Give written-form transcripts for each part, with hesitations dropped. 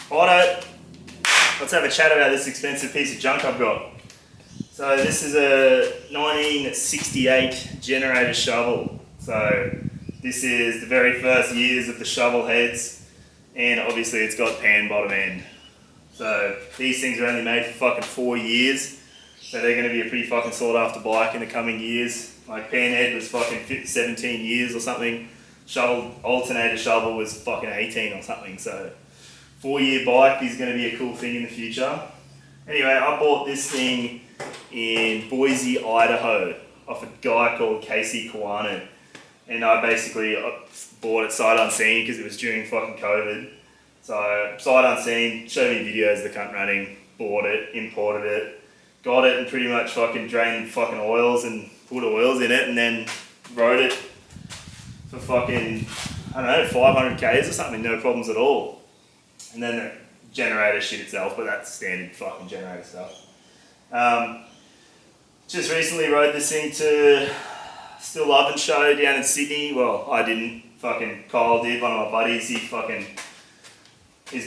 Righto, let's have a chat about this expensive piece of junk I've got. So this is a 1968 generator shovel. So this is the very first years of the Shovelheads, and obviously it's got pan bottom end. So these things are only made for fucking 4 years, so they're going to be a pretty fucking sought after bike in the coming years. Like pan head was fucking 17 years or something. Alternator shovel was fucking 18 or something. So 4-year bike is going to be a cool thing in the future. Anyway, I bought this thing in Boise, Idaho, off a guy called Casey Kawano. And I basically bought it sight unseen because it was during fucking COVID. So sight unseen, showed me videos of the cunt running, bought it, imported it, got it and pretty much fucking drained fucking oils and put oils in it and then rode it for fucking, I don't know, 500 Ks or something, no problems at all. And then the generator shit itself, but that's standard fucking generator stuff. Just recently rode this thing to Still Lovin' show down in Sydney. Well, I didn't, fucking Coil did, one of my buddies. His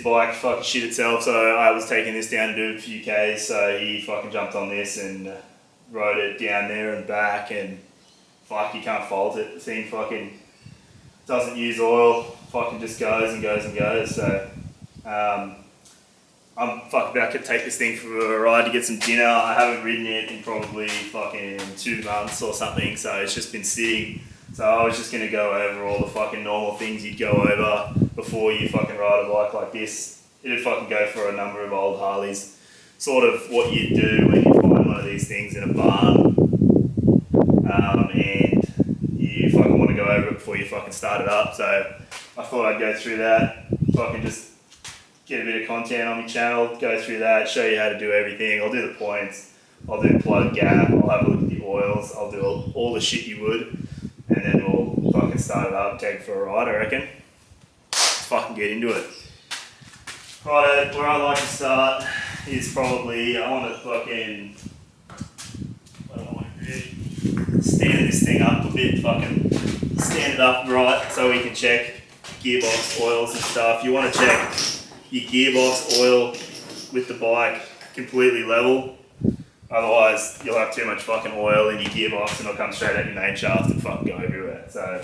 bike fucking shit itself, so I was taking this down to do a few Ks, so he fucking jumped on this and rode it down there and back, and fuck, you can't fault it. The thing fucking doesn't use oil, fucking just goes and goes and goes. So I'm fucking about to take this thing for a ride to get some dinner. I haven't ridden it in probably fucking 2 months or something, so it's just been sitting. So I was just gonna go over all the fucking normal things you'd go over before you fucking ride a bike like this. It'd fucking go for a number of old Harleys. Sort of what you do when you find one of these things in a barn. And you fucking want to go over it before you fucking start it up. So I thought I'd go through that. Fucking just get a bit of content on my channel, go through that, show you how to do everything. I'll do the points, I'll do plug gap, I'll have a look at the oils, I'll do all the shit you would. And then we'll fucking start it up and take it for a ride, I reckon. Let's fucking get into it. Righto, where I like to start is probably, I want to fucking, what do I want to do? Stand this thing up a bit, fucking stand it up right so we can check gearbox oils and stuff. You want to check your gearbox oil with the bike completely level. Otherwise, you'll have too much fucking oil in your gearbox and it'll come straight out your main shaft and fucking go everywhere. So,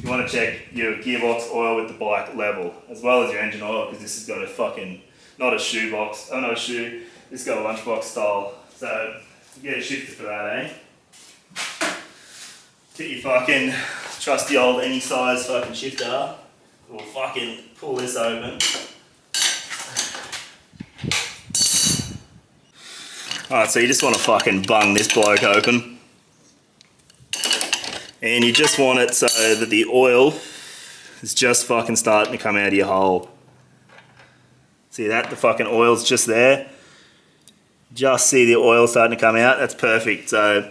you want to check your gearbox oil with the bike level, as well as your engine oil, because this has got a fucking, not a shoe box, oh no, a shoe, it's got a lunchbox style. So, you get a shifter for that, eh? Get your fucking trusty old any size fucking shifter. We'll fucking pull this open. Alright, so you just want to fucking bung this bloke open. And you just want it so that the oil is just fucking starting to come out of your hole. See that? The fucking oil's just there. Just see the oil starting to come out. That's perfect. So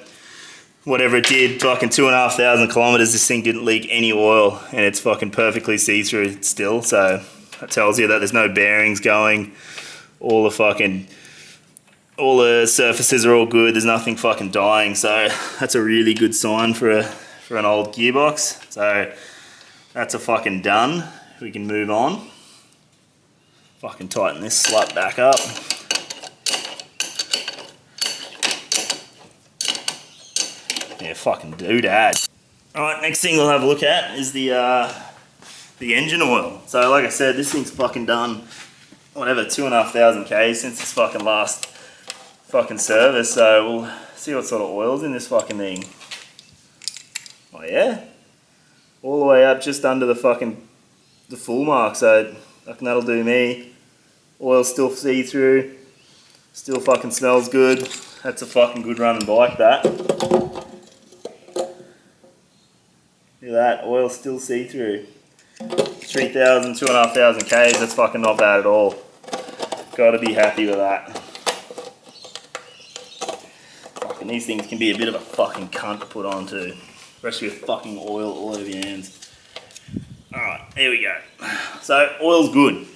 whatever it did, fucking 2,500 kilometers, this thing didn't leak any oil and it's fucking perfectly see-through still. So that tells you that there's no bearings going. All the surfaces are all good, there's nothing fucking dying, so that's a really good sign for an old gearbox. So that's a fucking done. We can move on. Fucking tighten this slut back up. Yeah, fucking do that. Alright, next thing we'll have a look at is the engine oil. So like I said, this thing's fucking done, whatever, 2,500 Ks since its fucking last fucking service, so we'll see what sort of oil's in this fucking thing. Oh yeah, all the way up just under the full mark, so fucking that'll do me. Oil's still see-through, still fucking smells good. That's a fucking good running bike, that. Look at that, oil's still see-through. 3,000, 2,500 Ks, that's fucking not bad at all. Gotta be happy with that. Fucking these things can be a bit of a fucking cunt to put on too. Especially with fucking oil all over your hands. Alright, here we go. So, oil's good.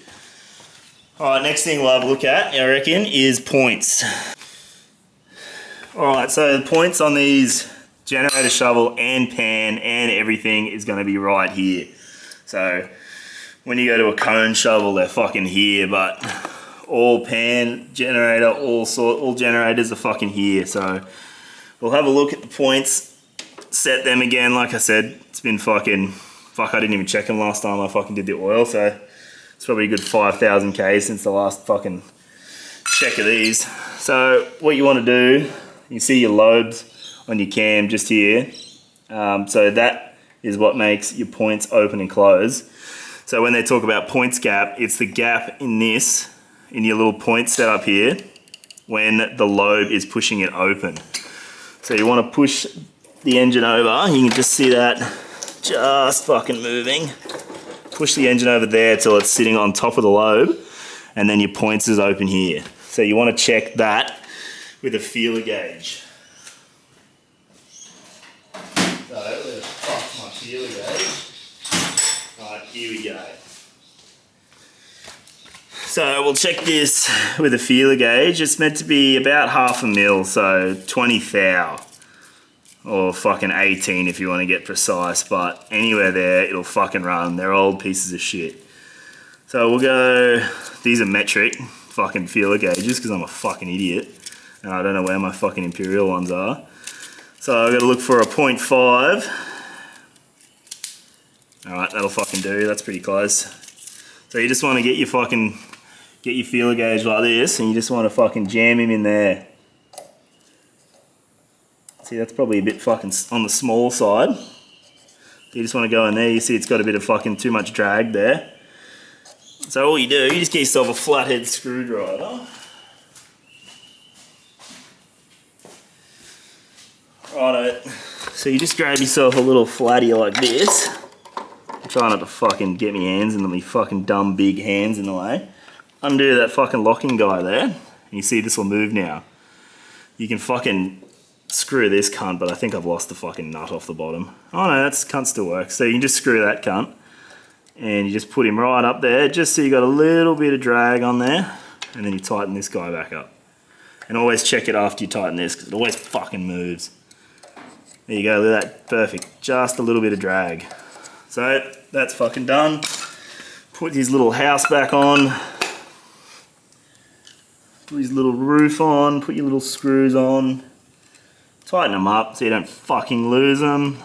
Alright, next thing we'll have a look at, I reckon, is points. Alright, so the points on these generator shovel and pan and everything is going to be right here. So when you go to a cone shovel, they're fucking here, but all pan generator, all generators are fucking here. So we'll have a look at the points, set them again. Like I said, it's been fucking, fuck, I didn't even check them last time I fucking did the oil, so it's probably a good 5,000 K since the last fucking check of these. So what you want to do, you see your lobes on your cam just here. So that is what makes your points open and close. So when they talk about points gap, it's the gap in this, in your little point setup here, when the lobe is pushing it open. So you want to push the engine over. You can just see that just fucking moving. Push the engine over there till it's sitting on top of the lobe, and then your points is open here. So you want to check that with a feeler gauge. So let's fuck my feeler gauge. Alright, here we go. So we'll check this with a feeler gauge. It's meant to be about 0.5 mil, so 20 thou. Or fucking 18 if you want to get precise, but anywhere there, it'll fucking run. They're old pieces of shit. So we'll go, these are metric fucking feeler gauges because I'm a fucking idiot. And I don't know where my fucking imperial ones are. So I've got to look for a 0.5. Alright, that'll fucking do, that's pretty close. So you just want to get your feeler gauge like this, and you just want to fucking jam him in there. See, that's probably a bit fucking on the small side. You just want to go in there, you see it's got a bit of fucking too much drag there. So all you do, you just get yourself a flathead screwdriver. Righto. So you just grab yourself a little flatty like this. I'm trying not to fucking get my hands in my fucking dumb big hands in the way. Undo that fucking locking guy there. And you see this will move now. You can fucking screw this cunt, but I think I've lost the fucking nut off the bottom. Oh no, that cunt still works. So you can just screw that cunt, and you just put him right up there, just so you got a little bit of drag on there, and then you tighten this guy back up. And always check it after you tighten this, because it always fucking moves. There you go, look at that, perfect. Just a little bit of drag. So that's fucking done. Put his little house back on. Put his little roof on, put your little screws on. Tighten them up so you don't fucking lose them.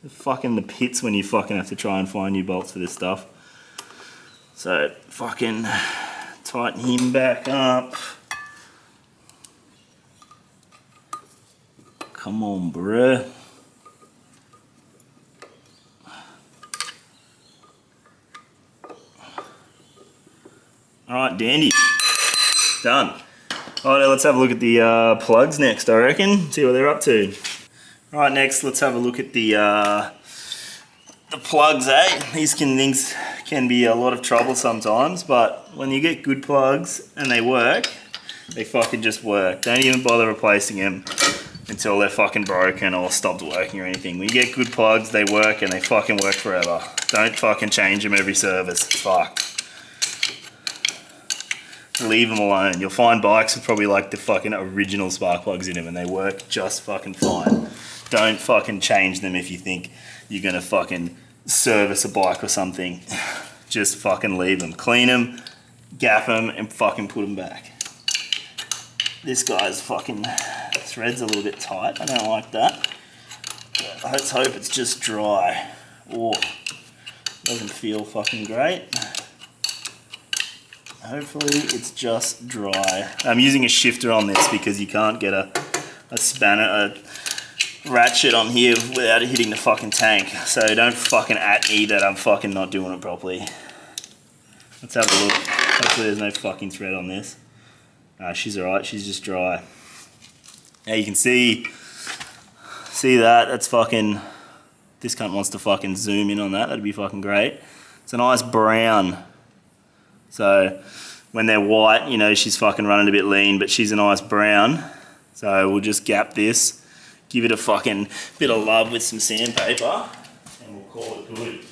They're fucking the pits when you fucking have to try and find new bolts for this stuff. So fucking tighten him back up. Come on, bruh. Alright, dandy. Done. Alright, let's have a look at the plugs next, I reckon. See what they're up to. Alright, next let's have a look at the plugs, eh? These things can be a lot of trouble sometimes, but when you get good plugs and they work, they fucking just work. Don't even bother replacing them until they're fucking broken or stopped working or anything. When you get good plugs, they work and they fucking work forever. Don't fucking change them every service. Fuck. Leave them alone. You'll find bikes with probably like the fucking original spark plugs in them and they work just fucking fine. Don't fucking change them if you think you're gonna fucking service a bike or something. Just fucking leave them. Clean them, gap them, and fucking put them back. This guy's fucking thread's a little bit tight. I don't like that. But let's hope it's just dry. Oh, doesn't feel fucking great. Hopefully it's just dry. I'm using a shifter on this because you can't get a spanner, a ratchet on here without it hitting the fucking tank. So don't fucking at me that I'm fucking not doing it properly. Let's have a look. Hopefully there's no fucking thread on this. She's alright, she's just dry. Now you can see that, that's fucking, this cunt wants to fucking zoom in on that, that'd be fucking great. It's a nice brown. So when they're white, you know, she's fucking running a bit lean, but she's a nice brown. So we'll just gap this, give it a fucking bit of love with some sandpaper, and we'll call it good.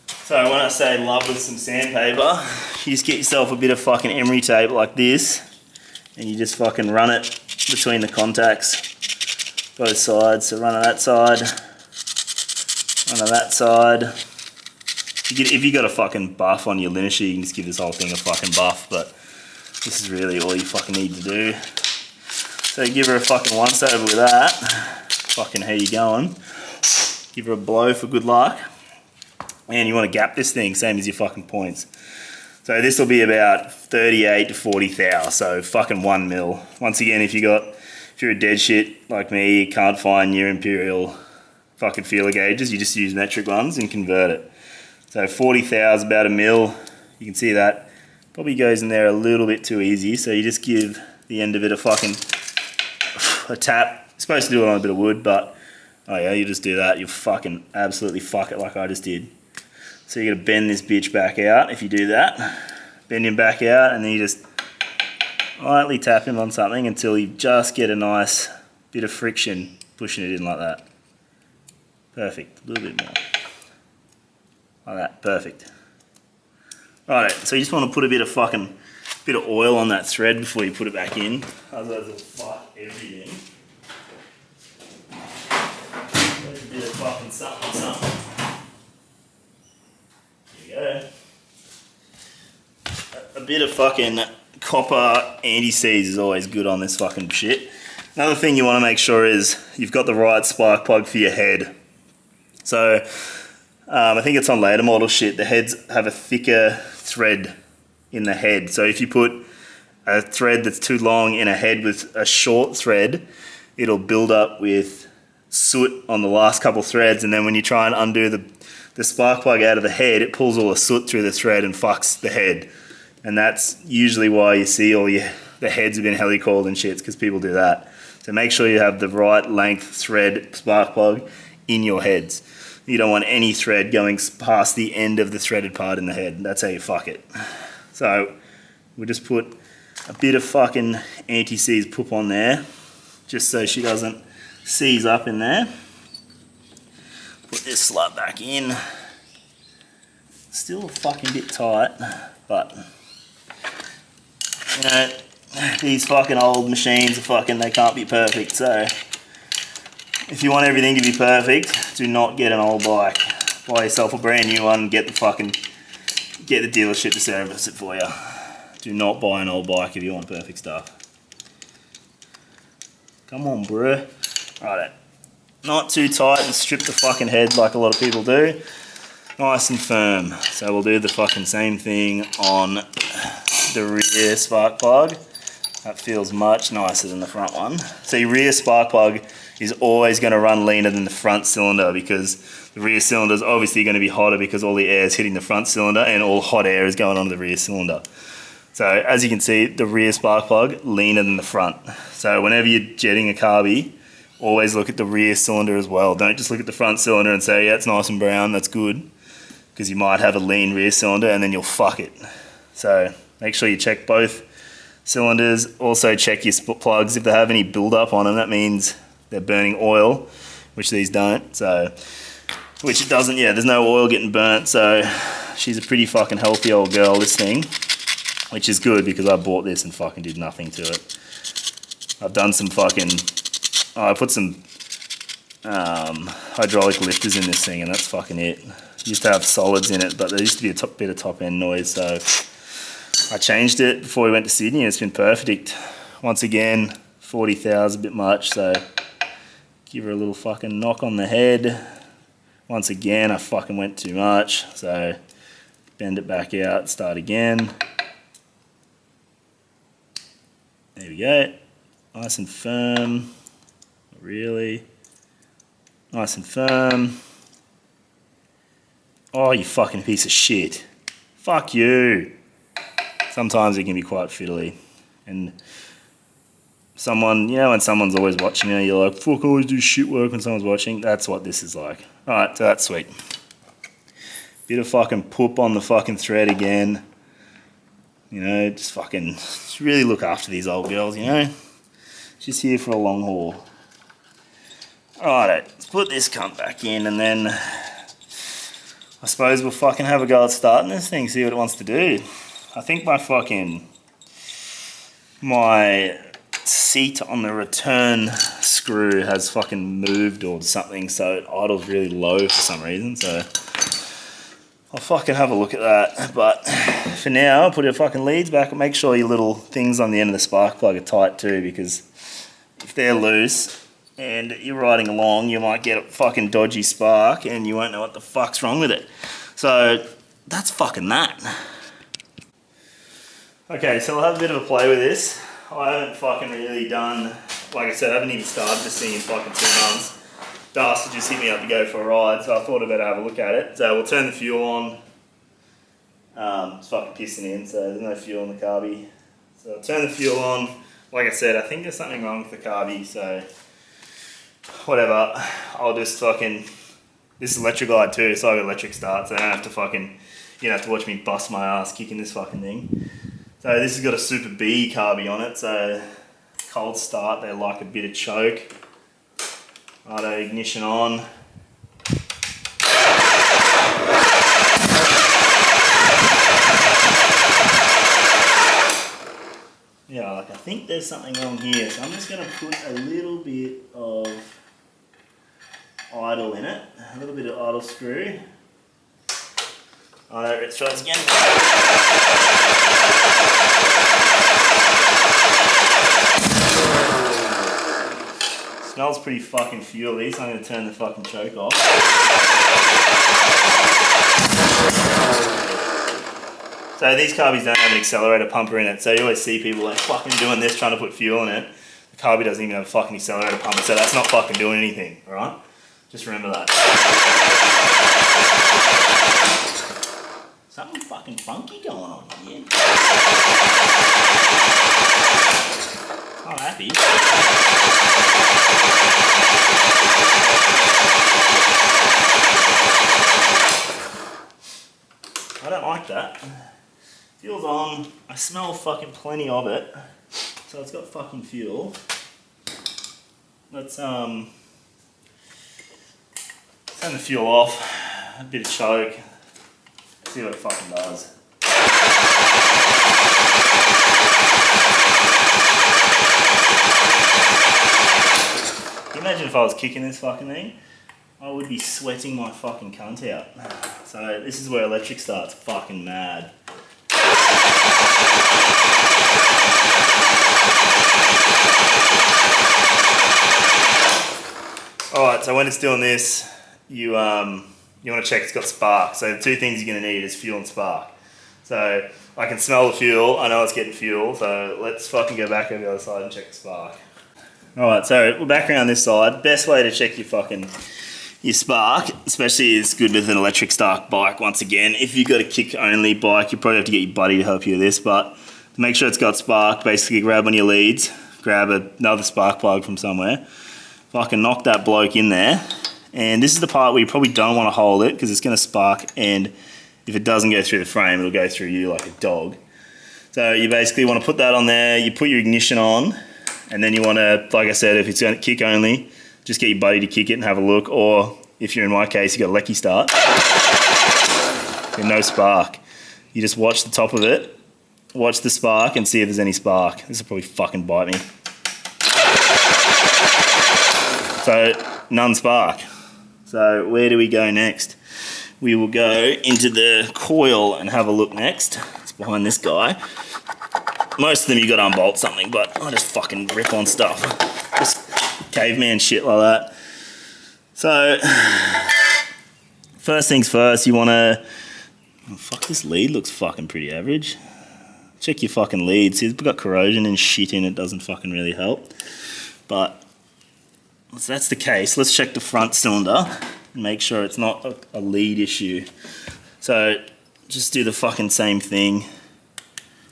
So when I say love with some sandpaper, you just get yourself a bit of fucking emery tape like this, and you just fucking run it between the contacts, both sides. So run on that side, run on that side, If you got a fucking buff on your linisher, you can just give this whole thing a fucking buff, but this is really all you fucking need to do. So give her a fucking once over with that. Fucking how you going? Give her a blow for good luck. And you want to gap this thing, same as your fucking points. So this will be about 38 to 40 thou, so fucking 1 mil. Once again, if you're a dead shit like me, you can't find your imperial fucking feeler gauges, you just use metric ones and convert it. So 40 thou is about 1 mil. You can see that probably goes in there a little bit too easy, so you just give the end of it a fucking a tap. You're supposed to do it on a bit of wood, but oh yeah, you just do that, you fucking absolutely fuck it like I just did. So you're gonna bend this bitch back out if you do that. Bend him back out and then you just lightly tap him on something until you just get a nice bit of friction pushing it in like that. Perfect, a little bit more. Like that, perfect. Alright, so you just want to put a bit of oil on that thread before you put it back in. Otherwise it'll fuck everything. There's a bit of fucking something. There you go. A bit of fucking copper anti-seize is always good on this fucking shit. Another thing you want to make sure is you've got the right spark plug for your head. So I think it's on later model shit, the heads have a thicker thread in the head. So if you put a thread that's too long in a head with a short thread, it'll build up with soot on the last couple threads, and then when you try and undo the spark plug out of the head, it pulls all the soot through the thread and fucks the head. And that's usually why you see the heads have been helicoiled and shit, because people do that. So make sure you have the right length thread spark plug in your heads. You don't want any thread going past the end of the threaded part in the head. That's how you fuck it. So we'll just put a bit of fucking anti-seize poop on there, just so she doesn't seize up in there. Put this slut back in. Still a fucking bit tight, but you know, these fucking old machines they can't be perfect, so if you want everything to be perfect, do not get an old bike. Buy yourself a brand new one, get the dealership to service it for you. Do not buy an old bike if you want perfect stuff. Come on, bruh. Righto. Not too tight and strip the fucking head like a lot of people do. Nice and firm. So we'll do the fucking same thing on the rear spark plug. That feels much nicer than the front one. So your rear spark plug is always going to run leaner than the front cylinder, because the rear cylinder is obviously going to be hotter because all the air is hitting the front cylinder and all hot air is going onto the rear cylinder. So as you can see, the rear spark plug leaner than the front. So whenever you're jetting a carby, always look at the rear cylinder as well. Don't just look at the front cylinder and say, yeah, it's nice and brown, that's good, because you might have a lean rear cylinder and then you'll fuck it. So make sure you check both cylinders. Also check your plugs if they have any build-up on them. That means they're burning oil, which these don't. So, which it doesn't. Yeah, there's no oil getting burnt. So she's a pretty fucking healthy old girl, this thing, which is good because I bought this and fucking did nothing to it. I've done some fucking. I put some hydraulic lifters in this thing, and that's fucking it. Used to have solids in it, but there used to be a bit of top end noise, so I changed it before we went to Sydney and it's been perfect. Once again, 40 thou is a bit much, so give her a little fucking knock on the head. Once again, I fucking went too much, so bend it back out, start again. There we go. Nice and firm. Not really. Nice and firm. Oh, you fucking piece of shit. Fuck you. Sometimes it can be quite fiddly. And someone, you know, when someone's always watching you, you're like, fuck, I always do shit work when someone's watching. That's what this is like. Alright, so that's sweet. Bit of fucking poop on the fucking thread again. You know, just really look after these old girls, you know. Just here for a long haul. Alright, let's put this cunt back in and then I suppose we'll fucking have a go at starting this thing, see what it wants to do. I think my seat on the return screw has fucking moved or something, so it idles really low for some reason, so I'll fucking have a look at that. But for now, I'll put your fucking leads back and make sure your little things on the end of the spark plug are tight too, because if they're loose and you're riding along, you might get a fucking dodgy spark and you won't know what the fuck's wrong with it. So that's fucking that. Okay, so I'll have a bit of a play with this. I haven't fucking really done, like I said, I haven't even started this thing in fucking 2 months. Dust just hit me up to go for a ride, so I thought I'd better have a look at it. So we'll turn the fuel on. It's fucking pissing in, so there's no fuel in the carby. So I'll turn the fuel on. Like I said, I think there's something wrong with the carby, so whatever. I'll just fucking, this is electric glide too, so I have electric start, so I don't have to fucking, you don't have to watch me bust my ass kicking this fucking thing. So this has got a Super B carby on it, so cold start, they like a bit of choke. Righto, ignition on. Yeah, like I think there's something wrong here, so I'm just going to put a little bit of idle in it, a little bit of idle screw. Alright, let's try this again. Smells pretty fucking fuely, so I'm going to turn the fucking choke off. So these carbies don't have an accelerator pumper in it, so you always see people like fucking doing this, trying to put fuel in it. The carby doesn't even have a fucking accelerator pumper, so that's not fucking doing anything, alright? Just remember that. Something fucking funky going on here. Not happy. I don't like that. Fuel's on. I smell fucking plenty of it. So it's got fucking fuel. Let's turn the fuel off. A bit of choke. See what it fucking does. Can you imagine if I was kicking this fucking thing? I would be sweating my fucking cunt out. So this is where electric starts fucking mad. Alright, so when it's doing this, you want to check it's got spark. So the two things you're going to need is fuel and spark. So I can smell the fuel, I know it's getting fuel, so let's fucking go back over the other side and check the spark. Alright, so we're back around this side. Best way to check your spark, especially is good with an electric start bike. Once again, if you've got a kick only bike, you probably have to get your buddy to help you with this, but to make sure it's got spark, basically grab one of your leads, grab another spark plug from somewhere, fucking knock that bloke in there, and this is the part where you probably don't want to hold it because it's going to spark, and if it doesn't go through the frame, it'll go through you like a dog. So you basically want to put that on there, you put your ignition on, and then you want to, like I said, if it's going to kick only, just get your buddy to kick it and have a look, or if you're in my case, you got a lecky start, and no spark. You just watch the top of it, watch the spark and see if there's any spark. This will probably fucking bite me. So, none spark. So where do we go next? We will go into the coil and have a look next. It's behind this guy. Most of them you got to unbolt something, but I just fucking rip on stuff. Just caveman shit like that. So, first things first, you want to... Oh, fuck, this lead looks fucking pretty average. Check your fucking lead. See, it's got corrosion and shit in it, doesn't fucking really help. But, if that's the case, let's check the front cylinder and make sure it's not a lead issue. So, just do the fucking same thing.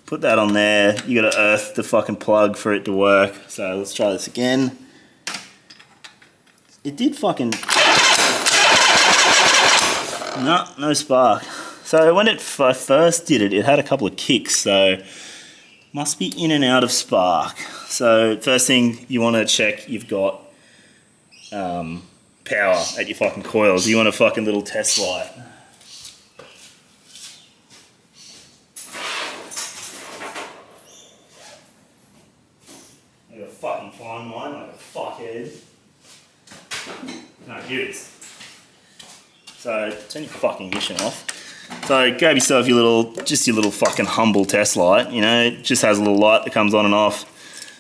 Put that on there. You got to earth the fucking plug for it to work. So, let's try this again. It did fucking... No spark. So when it first did it, it had a couple of kicks, so must be in and out of spark. So first thing you want to check, you've got power at your fucking coils. You want a fucking little test light. I gotta fucking find mine like a fuckhead. No, here it is. So turn your fucking ignition off. So grab yourself your little fucking humble test light, you know, it just has a little light that comes on and off.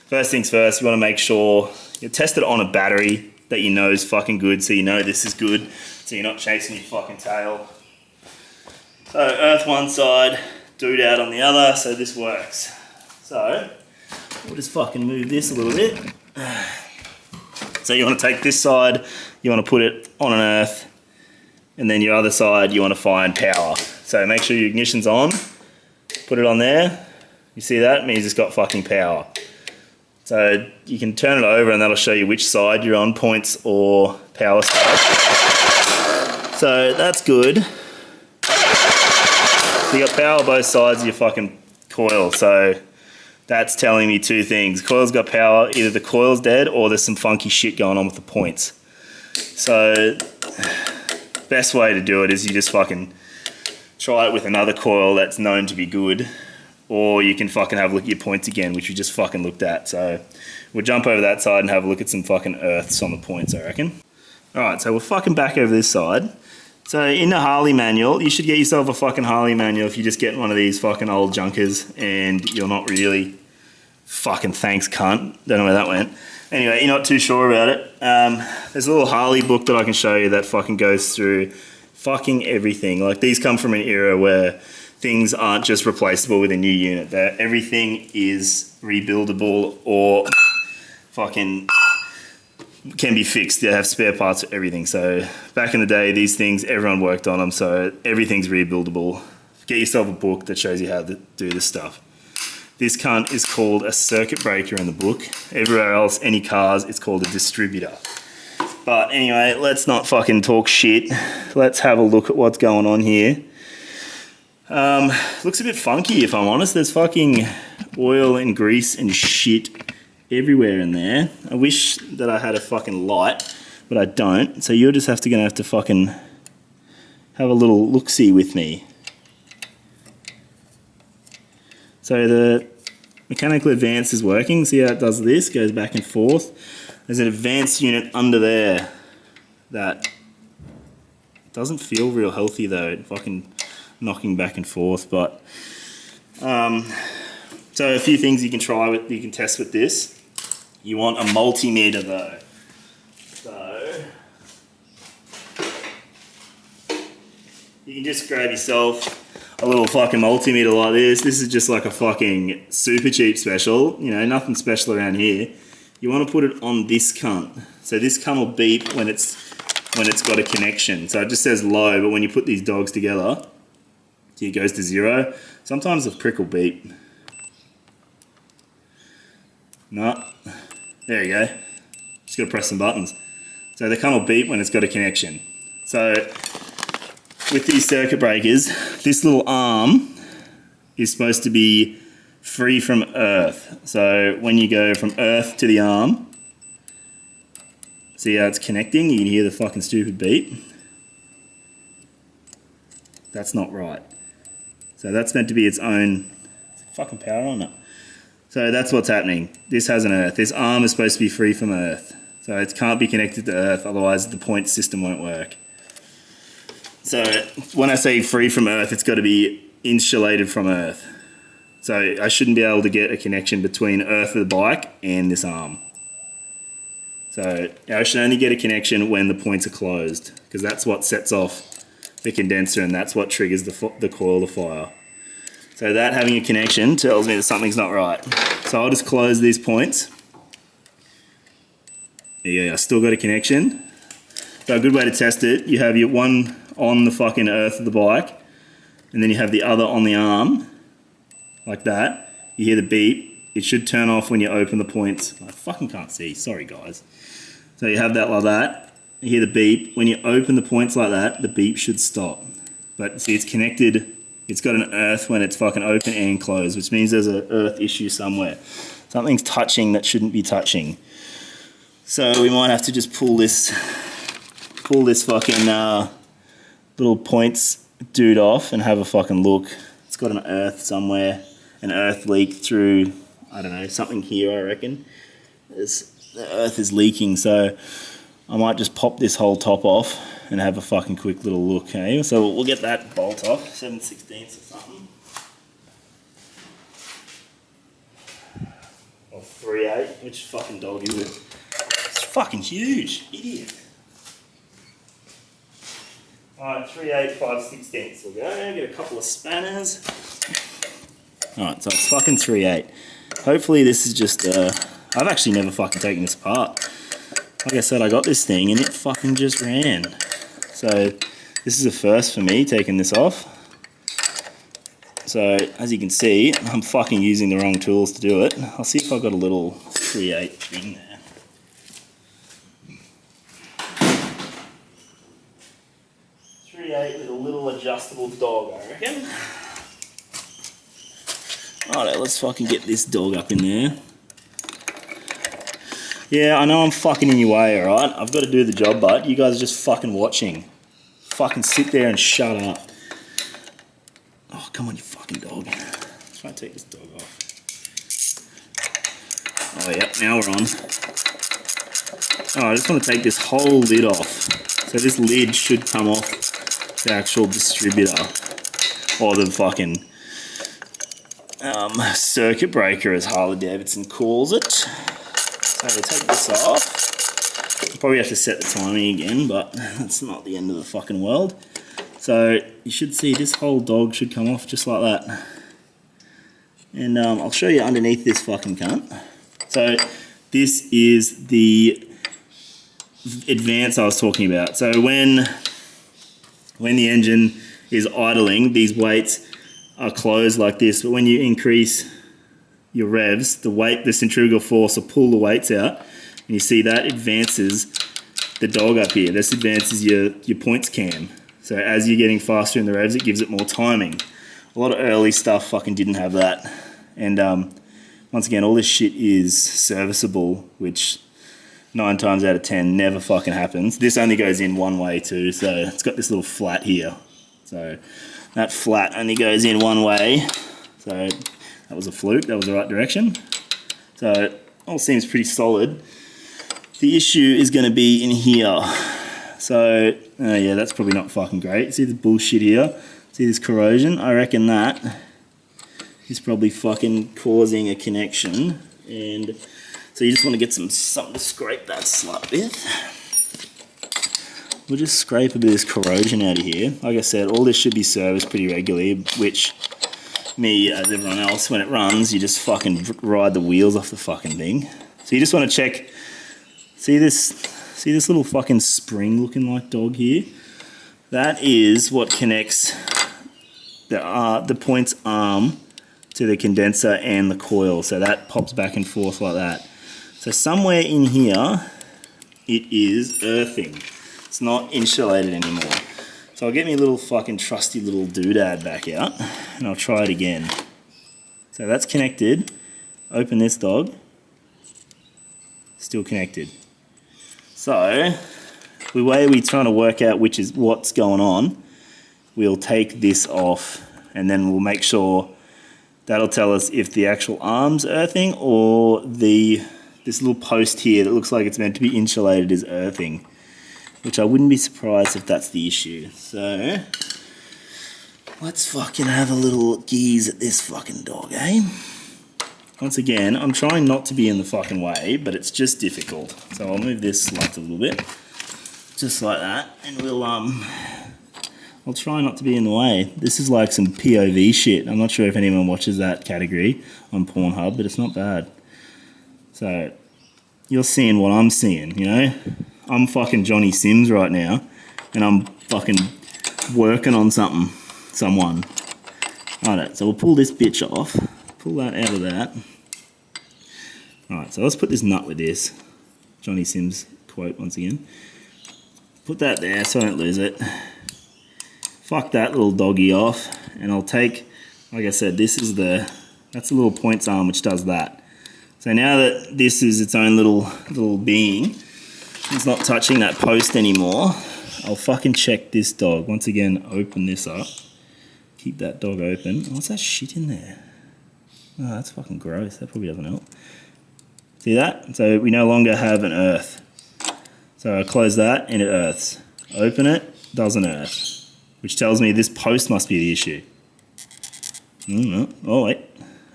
First things first, you want to make sure you test it on a battery that you know is fucking good, so you know this is good, so you're not chasing your fucking tail. So earth one side, dude out on the other, so this works. So we'll just fucking move this a little bit. So you want to take this side, you want to put it on an earth, and then your other side you want to find power. So make sure your ignition's on, put it on there. You see that? It means it's got fucking power. So you can turn it over and that'll show you which side you're on, points or power side. So that's good. So you got power both sides of your fucking coil. So that's telling me two things. Coil's got power, either the coil's dead or there's some funky shit going on with the points. So best way to do it is you just fucking try it with another coil that's known to be good, or you can fucking have a look at your points again, which we just fucking looked at. So we'll jump over that side and have a look at some fucking earths on the points, I reckon. Alright, so we're fucking back over this side. So in the Harley manual, you should get yourself a fucking Harley manual if you're just getting one of these fucking old junkers and you're not really fucking thanks cunt. Don't know where that went. Anyway, you're not too sure about it. There's a little Harley book that I can show you that fucking goes through fucking everything. Like these come from an era where things aren't just replaceable with a new unit. That everything is rebuildable or fucking can be fixed. They have spare parts for everything. So back in the day, these things, everyone worked on them. So everything's rebuildable. Get yourself a book that shows you how to do this stuff. This cunt is called a circuit breaker in the book. Everywhere else, any cars, it's called a distributor. But anyway, let's not fucking talk shit. Let's have a look at what's going on here. Looks a bit funky, if I'm honest. There's fucking oil and grease and shit everywhere in there. I wish that I had a fucking light, but I don't. So you're just gonna have to fucking have a little look-see with me. So the mechanical advance is working. See how it does this? Goes back and forth. There's an advanced unit under there that doesn't feel real healthy though. Fucking knocking back and forth. But so a few things you can try with, you can test with this. You want a multimeter though. So you can just grab yourself a little fucking multimeter like this. This is just like a fucking super cheap special. You know, nothing special around here. You want to put it on this cunt. So this cunt will beep when it's got a connection. So it just says low, but when you put these dogs together, it goes to 0. Sometimes the prick will beep. No. There you go. Just got to press some buttons. So the cunt will beep when it's got a connection. So with these circuit breakers, this little arm is supposed to be free from earth. So when you go from earth to the arm, see how it's connecting? You can hear the fucking stupid beep. That's not right. So that's meant to be its own fucking power on it. So that's what's happening. This has an earth. This arm is supposed to be free from earth. So it can't be connected to earth, otherwise the point system won't work. So when I say free from earth, it's got to be insulated from earth. So I shouldn't be able to get a connection between earth of the bike and this arm. So I should only get a connection when the points are closed, because that's what sets off the condenser and that's what triggers the coil to fire. So that having a connection tells me that something's not right. So I'll just close these points. There you go, I still got a connection. So a good way to test it, you have your one on the fucking earth of the bike, and then you have the other on the arm, like that. You hear the beep. It should turn off when you open the points. I fucking can't see, sorry guys. So you have that like that. You hear the beep. When you open the points like that, the beep should stop. But see, it's connected. It's got an earth when it's fucking open and closed, which means there's an earth issue somewhere. Something's touching that shouldn't be touching. So we might have to just pull this fucking little points dude off and have a fucking look. It's got an earth somewhere, an earth leak through, I don't know, something here I reckon. The earth is leaking, so I might just pop this whole top off and have a fucking quick little look, okay? So we'll get that bolt off, 7/16 or something. Or 3/8, which fucking dog is it? It's fucking huge, idiot. Alright, 3/8, 5/16 we'll go, get a couple of spanners. Alright, so it's fucking 3/8. Hopefully this is just, I've actually never fucking taken this apart. Like I said, I got this thing and it fucking just ran. So this is a first for me, taking this off. So as you can see, I'm fucking using the wrong tools to do it. I'll see if I've got a little 3/8 thing there. 3/8 with a little adjustable dog, I reckon. Alright, let's fucking get this dog up in there. Yeah, I know I'm fucking in your way, alright? I've got to do the job, but you guys are just fucking watching. Fucking sit there and shut up. Oh, come on, you fucking dog. Let's try and take this dog off. Oh, yeah, now we're on. Oh, I just want to take this whole lid off. So this lid should come off the actual distributor. Or the fucking circuit breaker, as Harley Davidson calls it. So we'll take this off. I'll probably have to set the timing again, but that's not the end of the fucking world. So you should see this whole dog should come off just like that. And I'll show you underneath this fucking cunt. So this is the advance I was talking about. So when the engine is idling, these weights are closed like this, but when you increase your revs, the centrifugal force will pull the weights out, and you see that advances the dog up here. This advances your points cam. So as you're getting faster in the revs, it gives it more timing. A lot of early stuff fucking didn't have that. And once again, all this shit is serviceable, which 9 times out of 10 never fucking happens. This only goes in one way too, so it's got this little flat here. So that flat only goes in one way. So that was a fluke, that was the right direction. So it all seems pretty solid. The issue is going to be in here. So, yeah, that's probably not fucking great. See the bullshit here? See this corrosion? I reckon that is probably fucking causing a connection. And so you just want to get something to scrape that slut with. We'll just scrape a bit of this corrosion out of here. Like I said, all this should be serviced pretty regularly, which me, as everyone else, when it runs, you just fucking ride the wheels off the fucking thing. So you just want to check, see this little fucking spring looking like dog here? That is what connects the points arm to the condenser and the coil. So that pops back and forth like that. So somewhere in here, it is earthing. It's not insulated anymore. So I'll get me a little fucking trusty little doodad back out, and I'll try it again. So that's connected. Open this dog. Still connected. So the way we're trying to work out which is what's going on, we'll take this off, and then we'll make sure that'll tell us if the actual arm's earthing or this little post here that looks like it's meant to be insulated is earthing. Which I wouldn't be surprised if that's the issue. So let's fucking have a little gaze at this fucking dog, eh? Once again, I'm trying not to be in the fucking way, but it's just difficult. So I'll move this left a little bit. Just like that. And I'll try not to be in the way. This is like some POV shit. I'm not sure if anyone watches that category on Pornhub, but it's not bad. So you're seeing what I'm seeing, you know? I'm fucking Johnny Sims right now, and I'm fucking working on someone. Alright, so we'll pull this bitch off. Pull that out of that. Alright, so let's put this nut with this. Johnny Sims quote once again. Put that there so I don't lose it. Fuck that little doggy off, and I'll take, like I said, that's a little points arm which does that. So now that this is its own little being, it's not touching that post anymore, I'll fucking check this dog. Once again, open this up. Keep that dog open. What's that shit in there? Oh, that's fucking gross. That probably doesn't help. See that? So we no longer have an earth. So I close that and it earths. Open it, doesn't earth. Which tells me this post must be the issue. Oh wait,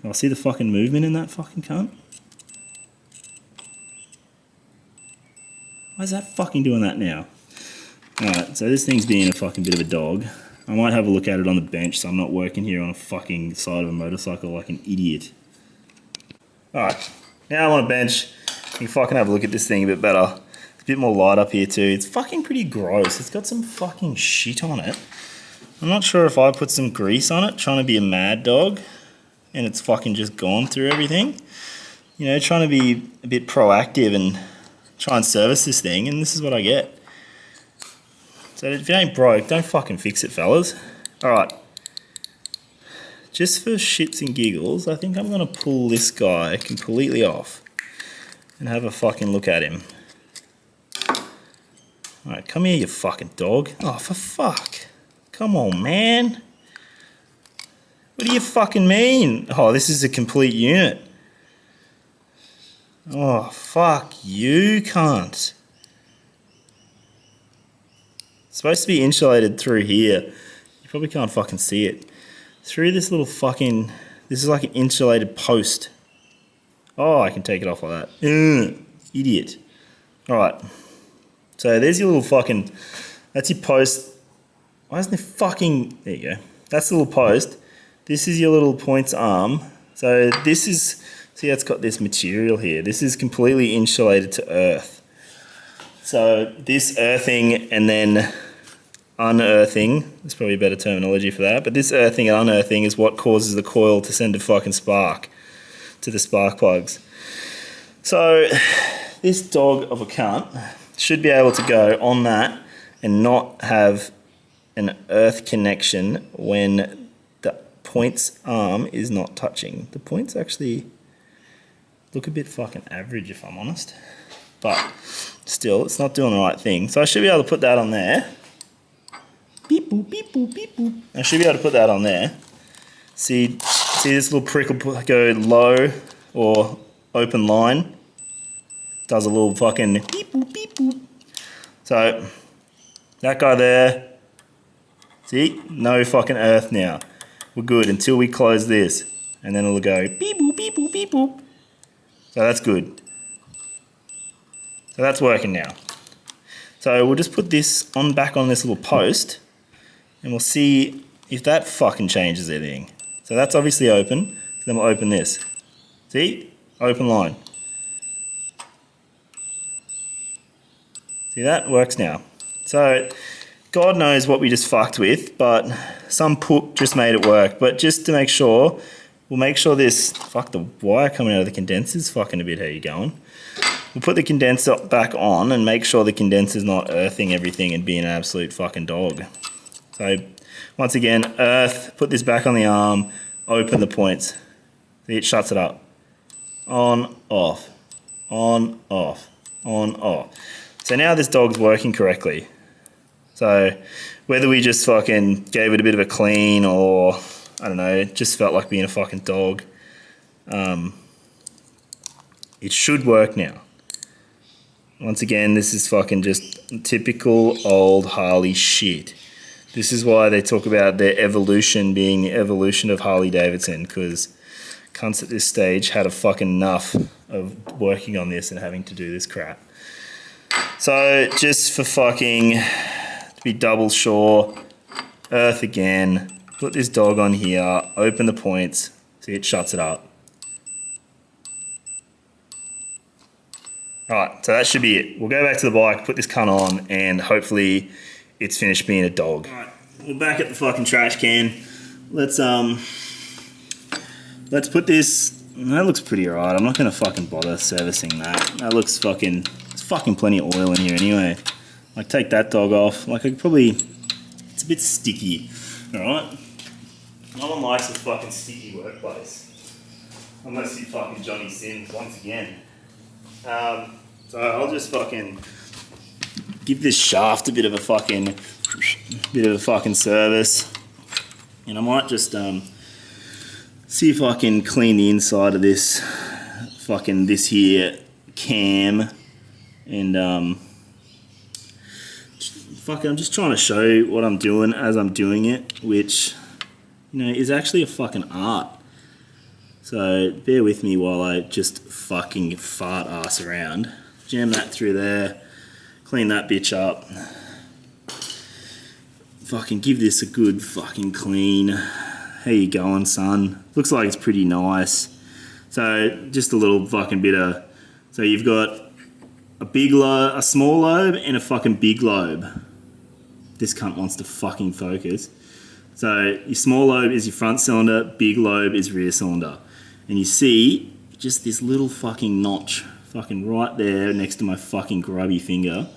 I see the fucking movement in that fucking cunt. Why is that fucking doing that now? Alright, so this thing's being a fucking bit of a dog. I might have a look at it on the bench so I'm not working here on a fucking side of a motorcycle like an idiot. Alright, now I'm on a bench. You can fucking have a look at this thing a bit better. It's a bit more light up here too. It's fucking pretty gross. It's got some fucking shit on it. I'm not sure if I put some grease on it, trying to be a mad dog, and it's fucking just gone through everything. You know, trying to be a bit proactive and try and service this thing, and this is what I get. So if it ain't broke, don't fucking fix it, fellas. Alright. Just for shits and giggles, I think I'm going to pull this guy completely off and have a fucking look at him. Alright, come here, you fucking dog. Oh, for fuck. Come on, man. What do you fucking mean? Oh, this is a complete unit. Oh, fuck you, cunt. It's supposed to be insulated through here. You probably can't fucking see it. Through this little fucking... This is like an insulated post. Oh, I can take it off like that. Idiot. Alright. So there's your little fucking... That's your post. Why isn't there fucking... There you go. That's the little post. This is your little points arm. So this is... See, it's got this material here. This is completely insulated to earth. So this earthing and then unearthing, there's probably a better terminology for that, but this earthing and unearthing is what causes the coil to send a fucking spark to the spark plugs. So this dog of a cunt should be able to go on that and not have an earth connection when the points arm is not touching. The points actually look a bit fucking average if I'm honest, but still it's not doing the right thing. So I should be able to put that on there. Beep boop, beep boop, beep boop. I should be able to put that on there. See this little prick will go low or open line. Does a little fucking beep boop, beep boop. So that guy there, see, no fucking earth now. We're good until we close this, and then it'll go beep boop, beep boop, beep boop. So that's good. So that's working now. So we'll just put this on back on this little post and we'll see if that fucking changes anything. So that's obviously open. So then we'll open this. See? Open line. See that? Works now. So God knows what we just fucked with, but some poop just made it work. But just to make sure, we'll make sure this, fuck, the wire coming out of the condenser's fucking a bit. How you going? We'll put the condenser back on and make sure the condenser's not earthing everything and being an absolute fucking dog. So once again, earth, put this back on the arm, open the points. See, it shuts it up. On, off, on, off, on, off. So now this dog's working correctly. So whether we just fucking gave it a bit of a clean or, I don't know, it just felt like being a fucking dog, it should work now. Once again, this is fucking just typical old Harley shit. This is why they talk about their evolution being the evolution of Harley Davidson, because cunts at this stage had a fucking enough of working on this and having to do this crap. So just for fucking, to be double sure, earth again, put this dog on here, open the points, see it shuts it up. Alright, so that should be it. We'll go back to the bike, put this cunt on, and hopefully it's finished being a dog. Alright, we're back at the fucking trash can. Let's put this, that looks pretty alright. I'm not gonna fucking bother servicing that. That looks fucking, there's fucking plenty of oil in here anyway. Like, take that dog off. Like, I could probably, it's a bit sticky. Alright? No one likes a fucking sticky workplace. Unless you fucking Johnny Sims once again. So I'll just fucking give this shaft a bit of a fucking service, and I might just see if I can clean the inside of this fucking this here cam and fuck it, I'm just trying to show you what I'm doing as I'm doing it, which, you know, is actually a fucking art. So bear with me while I just fucking fart ass around. Jam that through there, clean that bitch up. Fucking give this a good fucking clean. How you going, son? Looks like it's pretty nice. So just a little fucking bit of, so you've got a big lobe, a small lobe, and a fucking big lobe. This cunt wants to fucking focus. So your small lobe is your front cylinder, big lobe is rear cylinder. And you see just this little fucking notch fucking right there next to my fucking grubby finger.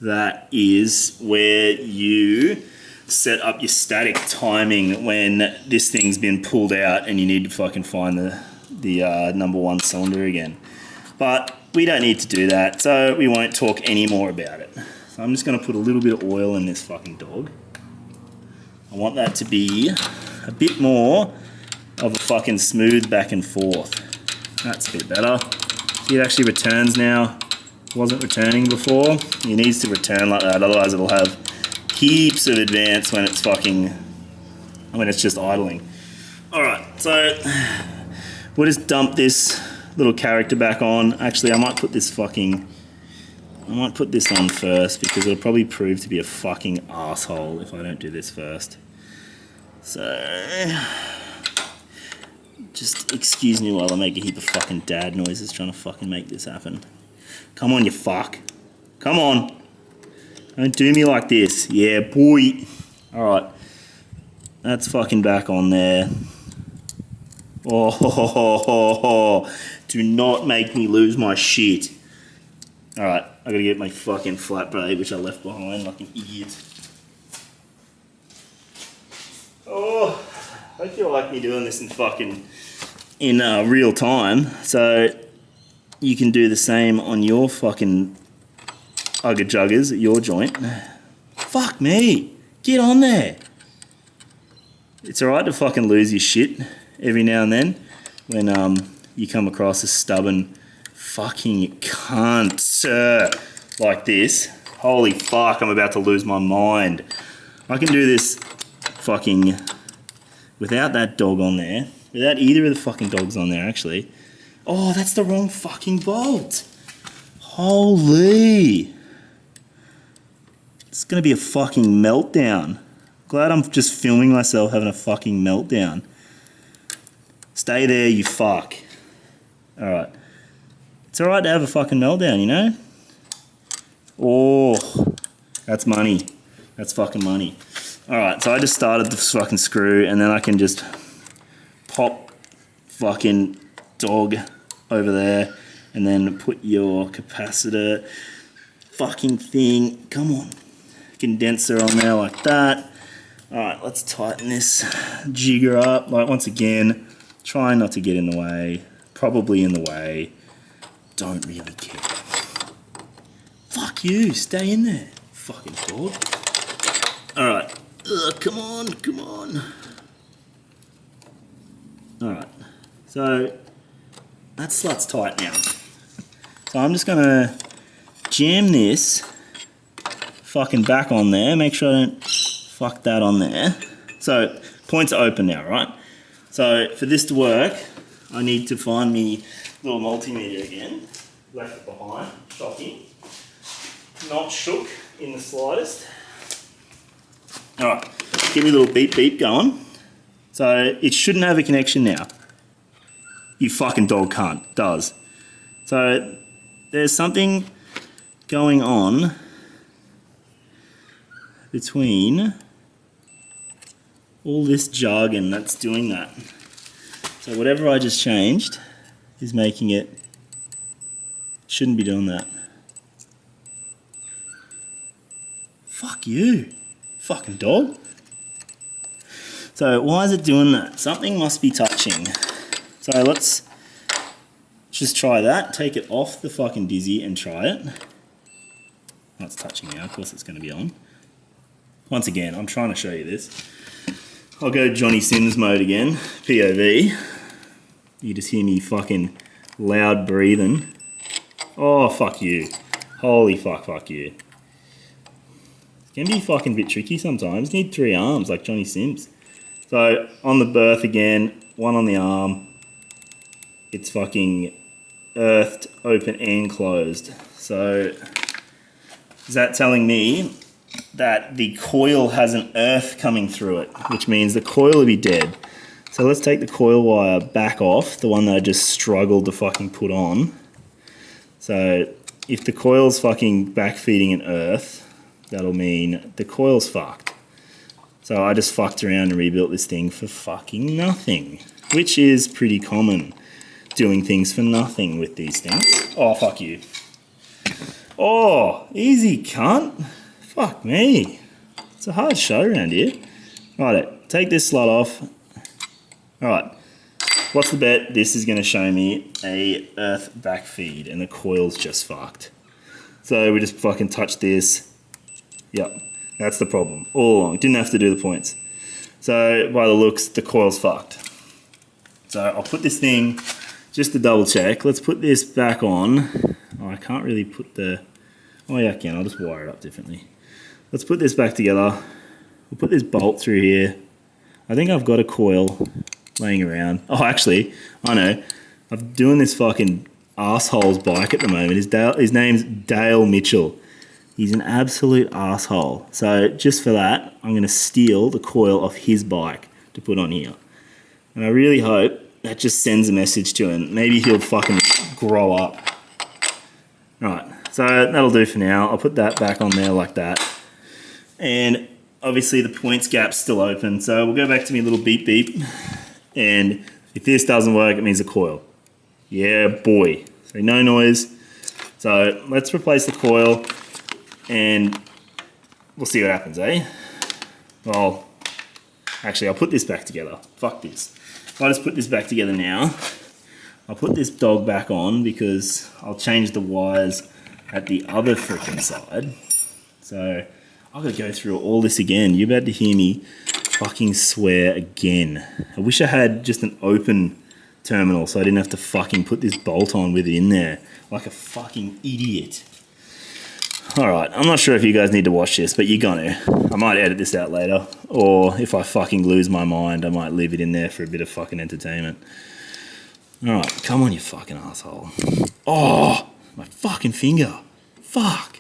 That is where you set up your static timing when this thing's been pulled out and you need to fucking find the number one cylinder again. But we don't need to do that, so we won't talk any more about it. So I'm just going to put a little bit of oil in this fucking dog. I want that to be a bit more of a fucking smooth back and forth. That's a bit better. See, it actually returns now. It wasn't returning before. It needs to return like that, otherwise it'll have heaps of advance when it's just idling. Alright, so we'll just dump this little character back on. Actually, I might put this on first because it'll probably prove to be a fucking asshole if I don't do this first. So just excuse me while I make a heap of fucking dad noises trying to fucking make this happen. Come on, you fuck. Come on. Don't do me like this. Yeah, boy. Alright. That's fucking back on there. Oh, do not make me lose my shit. Alright, I gotta get my fucking flat blade, which I left behind like an idiot. Oh, I hope you like me doing this in real time, so you can do the same on your fucking ugga juggers at your joint. Fuck me, get on there. It's alright to fucking lose your shit every now and then when you come across a stubborn fucking cunt like this. Holy fuck, I'm about to lose my mind. I can do this fucking without that dog on there, without either of the fucking dogs on there actually. Oh, that's the wrong fucking bolt. Holy. It's gonna be a fucking meltdown. Glad I'm just filming myself having a fucking meltdown. Stay there, you fuck. Alright. It's alright to have a fucking meltdown, you know? Oh, that's money. That's fucking money. Alright, so I just started the fucking screw and then I can just pop fucking dog over there and then put your capacitor fucking thing, come on, condenser on there like that. Alright, let's tighten this jigger up. Like, once again, try not to get in the way. Probably in the way. Don't really care. Fuck you, stay in there, fucking dog. Alright, come on, come on. Alright, so that slut's tight now. So I'm just gonna jam this fucking back on there, make sure I don't fuck that on there. So, points are open now, right? So, for this to work, I need to find me little multimeter again. Left it behind, shocking. Not shook in the slightest. Alright, give me a little beep beep going. So, it shouldn't have a connection now. You fucking dog can't, does. So, there's something going on between all this jargon that's doing that. So whatever I just changed is making it, shouldn't be doing that. Fuck you, fucking dog. So why is it doing that? Something must be touching. So let's just try that, take it off the fucking dizzy and try it. Oh, it's touching now, of course it's going to be on. Once again, I'm trying to show you this. I'll go Johnny Sims mode again, POV. You just hear me fucking loud breathing. Oh, fuck you. Holy fuck you. Can be fucking a bit tricky sometimes. Need 3 arms like Johnny Sims. So on the berth again, 1 on the arm. It's fucking earthed, open and closed. So is that telling me that the coil has an earth coming through it, which means the coil will be dead. So let's take the coil wire back off, the one that I just struggled to fucking put on. So if the coil's fucking backfeeding an earth, that'll mean the coil's fucked. So I just fucked around and rebuilt this thing for fucking nothing, which is pretty common, doing things for nothing with these things. Oh, fuck you. Oh, easy cunt. Fuck me. It's a hard show around here. Right, take this slot off. Alright, what's the bet? This is going to show me a earth backfeed and the coil's just fucked. So we just fucking touch this. Yep, that's the problem. All along, didn't have to do the points. So by the looks, the coil's fucked. So I'll put this thing, just to double check, let's put this back on. Oh, I can't really put the, oh yeah I can, I'll just wire it up differently. Let's put this back together. We'll put this bolt through here. I think I've got a coil laying around. Oh, actually, I know. I'm doing this fucking asshole's bike at the moment. His name's Dale Mitchell. He's an absolute asshole. So just for that, I'm going to steal the coil off his bike to put on here. And I really hope that just sends a message to him. Maybe he'll fucking grow up. Alright, so that'll do for now. I'll put that back on there like that. And obviously the points gap's still open. So we'll go back to my little beep beep. And if this doesn't work, it means a coil. Yeah, boy. So no noise. So let's replace the coil and we'll see what happens, eh? Well, actually, I'll put this back together. Fuck this. If I just put this back together now, I'll put this dog back on because I'll change the wires at the other freaking side. So I've got to go through all this again. You're about to hear me fucking swear again. I wish I had just an open terminal so I didn't have to fucking put this bolt on with it in there like a fucking idiot. Alright, I'm not sure if you guys need to watch this, but you're gonna. I might edit this out later, or if I fucking lose my mind, I might leave it in there for a bit of fucking entertainment. Alright, come on you fucking asshole. Oh, my fucking finger. Fuck.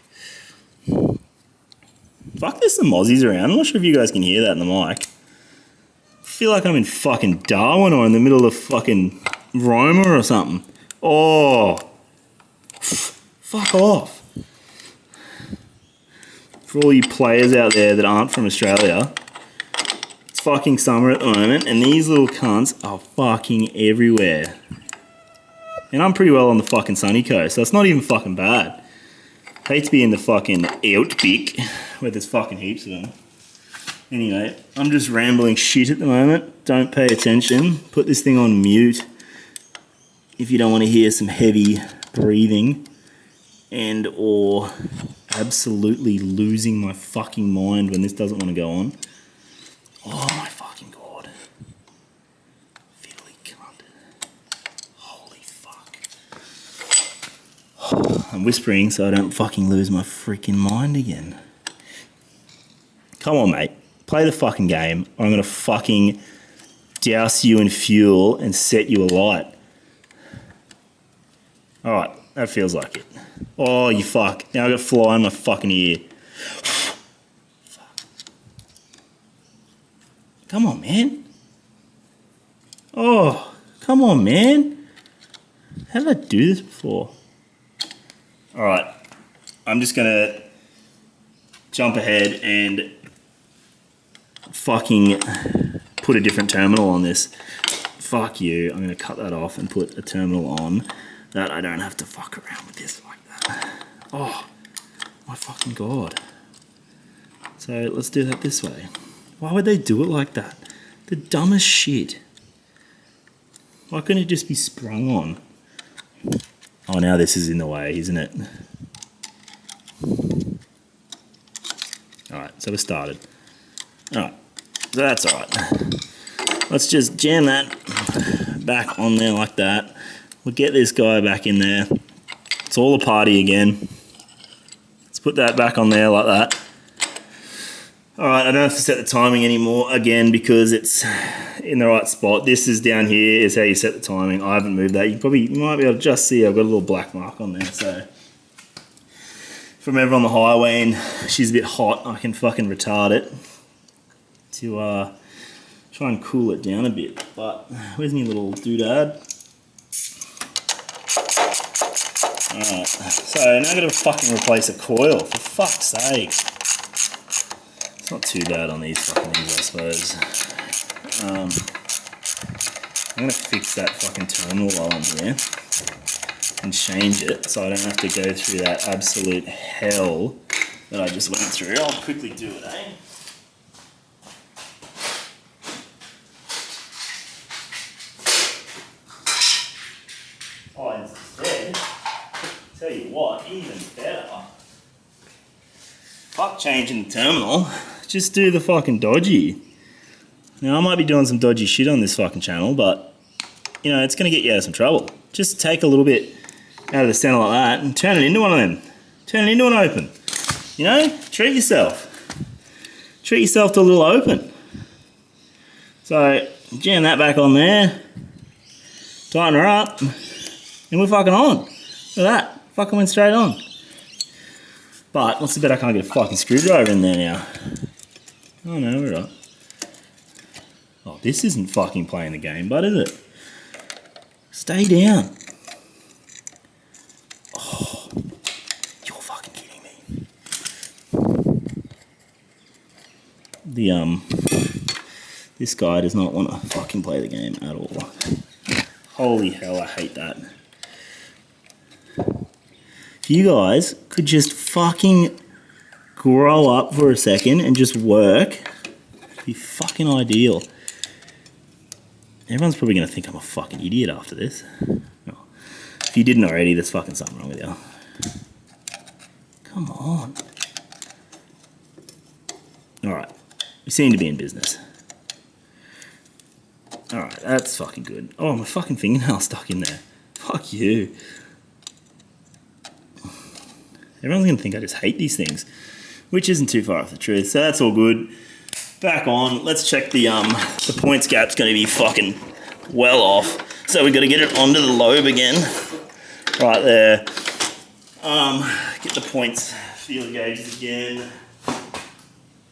Fuck, there's some Aussies around. I'm not sure if you guys can hear that in the mic. I feel like I'm in fucking Darwin or in the middle of fucking Roma or something. Oh. Fuck off. For all you players out there that aren't from Australia, it's fucking summer at the moment and these little cunts are fucking everywhere. And I'm pretty well on the fucking sunny coast, so it's not even fucking bad. Hate to be in the fucking outback where there's fucking heaps of them. Anyway, I'm just rambling shit at the moment. Don't pay attention. Put this thing on mute if you don't want to hear some heavy breathing and or absolutely losing my fucking mind when this doesn't want to go on. Oh my fucking god. Fiddly cunt. Holy fuck. I'm whispering so I don't fucking lose my freaking mind again. Come on, mate. Play the fucking game or I'm going to fucking douse you in fuel and set you alight. Alright, that feels like it. Oh, you fuck. Now I've got fly in my fucking ear. Fuck. Come on, man. Oh, come on, man. How did I do this before? Alright. I'm just going to jump ahead and fucking put a different terminal on this. Fuck you. I'm going to cut that off and put a terminal on that I don't have to fuck around with this like that. Oh, my fucking god. So let's do that this way. Why would they do it like that? The dumbest shit. Why couldn't it just be sprung on? Oh, now this is in the way, isn't it? Alright, so we started. Alright, so that's alright. Let's just jam that back on there like that. We'll get this guy back in there. It's all a party again. Let's put that back on there like that. Alright, I don't have to set the timing anymore again because it's in the right spot. This is down here is how you set the timing. I haven't moved that. You might be able to just see I've got a little black mark on there. So from ever on the highway and she's a bit hot, I can fucking retard it to try and cool it down a bit. But where's my little doodad? Alright, so now I've got to fucking replace a coil, for fuck's sake. It's not too bad on these fucking things, I suppose. I'm going to fix that fucking terminal while I'm here and change it so I don't have to go through that absolute hell that I just went through. I'll quickly do it, eh? Oh, instead, tell you what, even better. Fuck changing the terminal. Just do the fucking dodgy. Now, I might be doing some dodgy shit on this fucking channel, but, you know, it's going to get you out of some trouble. Just take a little bit out of the center like that and turn it into one of them. Turn it into an open. You know, treat yourself. Treat yourself to a little open. So, jam that back on there. Tighten her up. And we're fucking on. Look at that. Fucking went straight on. But, what's the bet I can't get a fucking screwdriver in there now? Oh no, we're right. Oh, this isn't fucking playing the game, bud, is it? Stay down. Oh, you're fucking kidding me. This guy does not want to fucking play the game at all. Holy hell, I hate that. If you guys could just fucking grow up for a second and just work, it'd be fucking ideal. Everyone's probably going to think I'm a fucking idiot after this. Oh. If you didn't already, there's fucking something wrong with you. Come on. Alright. We seem to be in business. Alright, that's fucking good. Oh, my fucking fingernail's stuck in there. Fuck you. Everyone's going to think I just hate these things, which isn't too far off the truth. So that's all good. Back on. Let's check the points gap's going to be fucking well off. So we've got to get it onto the lobe again. Right there. Get the points feeler gauges again.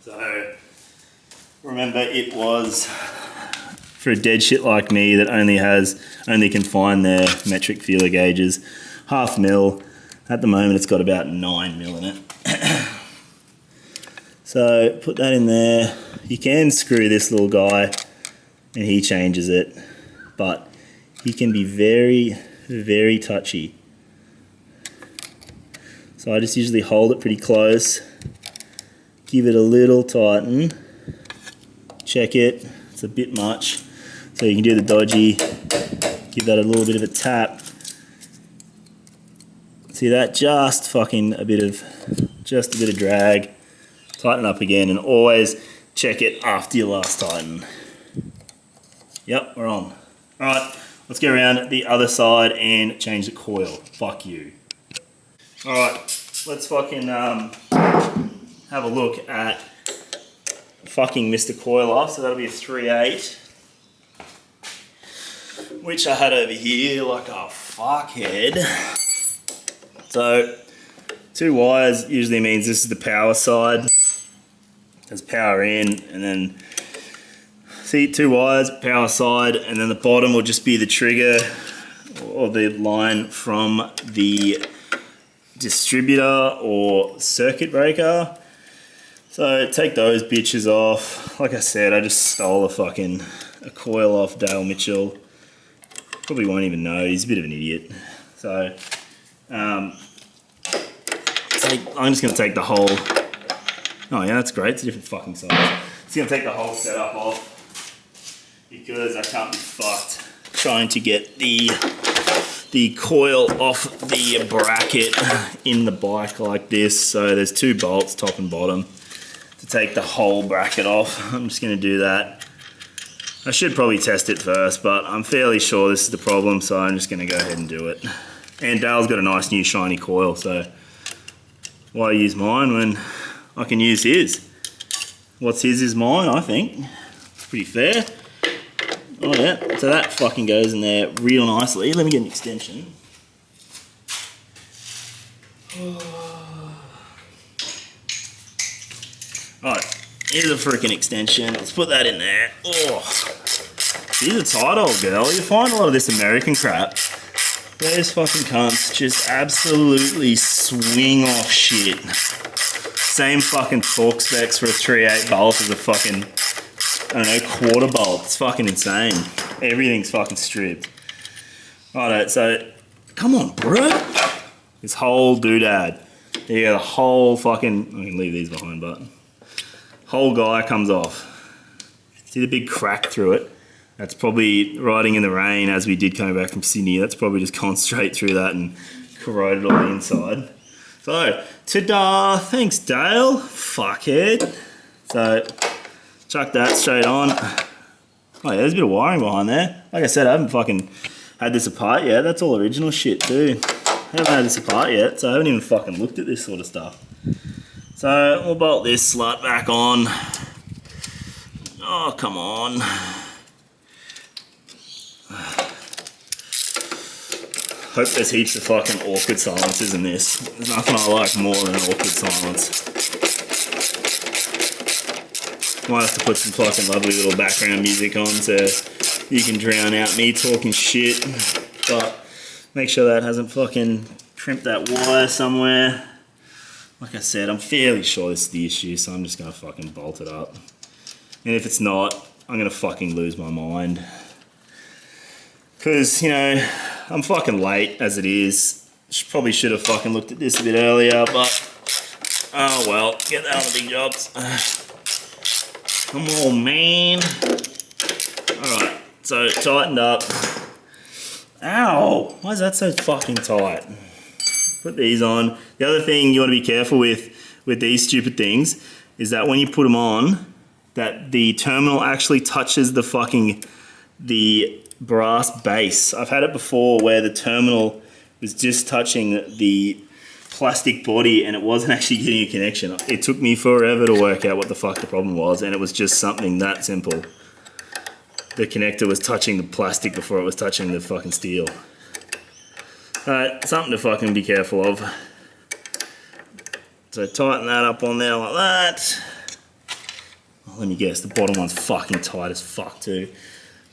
So remember, it was for a dead shit like me that only can find their metric feeler gauges, 0.5 mil. At the moment, it's got about 9 mil in it. So put that in there. You can screw this little guy and he changes it, but he can be very, very touchy. So I just usually hold it pretty close, give it a little tighten, check it, it's a bit much. So you can do the dodgy, give that a little bit of a tap. See that? Just a bit of drag. Tighten up again and always check it after your last tighten. Yep, we're on. Alright, let's go around the other side and change the coil. Fuck you. Alright, let's fucking have a look at fucking Mr. Coil off. So that'll be a 3/8. Which I had over here like a fuckhead. So 2 wires usually means this is the power side. There's power in, and then see 2 wires, power side, and then the bottom will just be the trigger or the line from the distributor or circuit breaker. So take those bitches off. Like I said, I just stole a coil off Dale Mitchell. Probably won't even know, he's a bit of an idiot. So I'm just going to take the whole... Oh yeah, that's great, it's a different fucking size. It's going to take the whole setup off because I can't be fucked trying to get the coil off the bracket in the bike like this. So there's 2 bolts, top and bottom, to take the whole bracket off. I'm just going to do that. I should probably test it first, but I'm fairly sure this is the problem, so I'm just going to go ahead and do it. And Dale's got a nice new shiny coil, so why use mine when I can use his? what's his is mine, I think. It's pretty fair. Oh yeah, so that fucking goes in there real nicely. Let me get an extension. Alright, here's a freaking extension. Let's put that in there. Oh, she's a tight old girl. You find a lot of this American crap. Those fucking cunts just absolutely swing off shit. Same fucking torque specs for a 3/8 bolt as a fucking, I don't know, quarter bolt. It's fucking insane. Everything's fucking stripped. Alright, so, come on, bro. This whole doodad. You got a whole fucking, I can leave these behind, but whole guy comes off. See the big crack through it? That's probably riding in the rain as we did coming back from Sydney. That's probably just gone straight through that and corroded all the inside. So, ta-da! Thanks, Dale. Fuckhead. So, chuck that straight on. Oh yeah, there's a bit of wiring behind there. Like I said, I haven't fucking had this apart yet. That's all original shit too. I haven't had this apart yet, so I haven't even fucking looked at this sort of stuff. So, we'll bolt this slut back on. Oh, come on. Hope there's heaps of fucking awkward silences in this. There's nothing I like more than an awkward silence. Might have to put some fucking lovely little background music on so you can drown out me talking shit. But make sure that hasn't fucking crimped that wire somewhere. Like I said, I'm fairly sure this is the issue, so I'm just gonna fucking bolt it up. And if it's not, I'm gonna fucking lose my mind. Because, you know, I'm fucking late as it is. Probably should have fucking looked at this a bit earlier, but oh well, get that on the big jobs. Come on, man. Alright, so tightened up. Ow! Why is that so fucking tight? Put these on. The other thing you want to be careful with these stupid things is that when you put them on, that the terminal actually touches the brass base. I've had it before where the terminal was just touching the plastic body and it wasn't actually getting a connection. It took me forever to work out what the fuck the problem was, and it was just something that simple. The connector was touching the plastic before it was touching the fucking steel. Something to fucking be careful of. So tighten that up on there like that. Oh, let me guess, the bottom one's fucking tight as fuck too.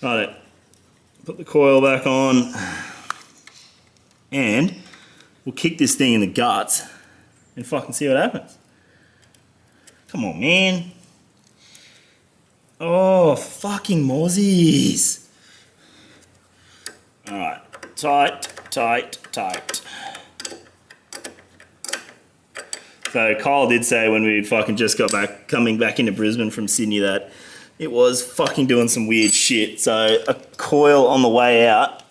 Right, put the coil back on and we'll kick this thing in the guts and fucking see what happens. Come on, man. Oh, fucking mozzies. Alright, tight, tight, tight. So Coil did say when we fucking just got back, coming back into Brisbane from Sydney, that it was fucking doing some weird shit. So a coil on the way out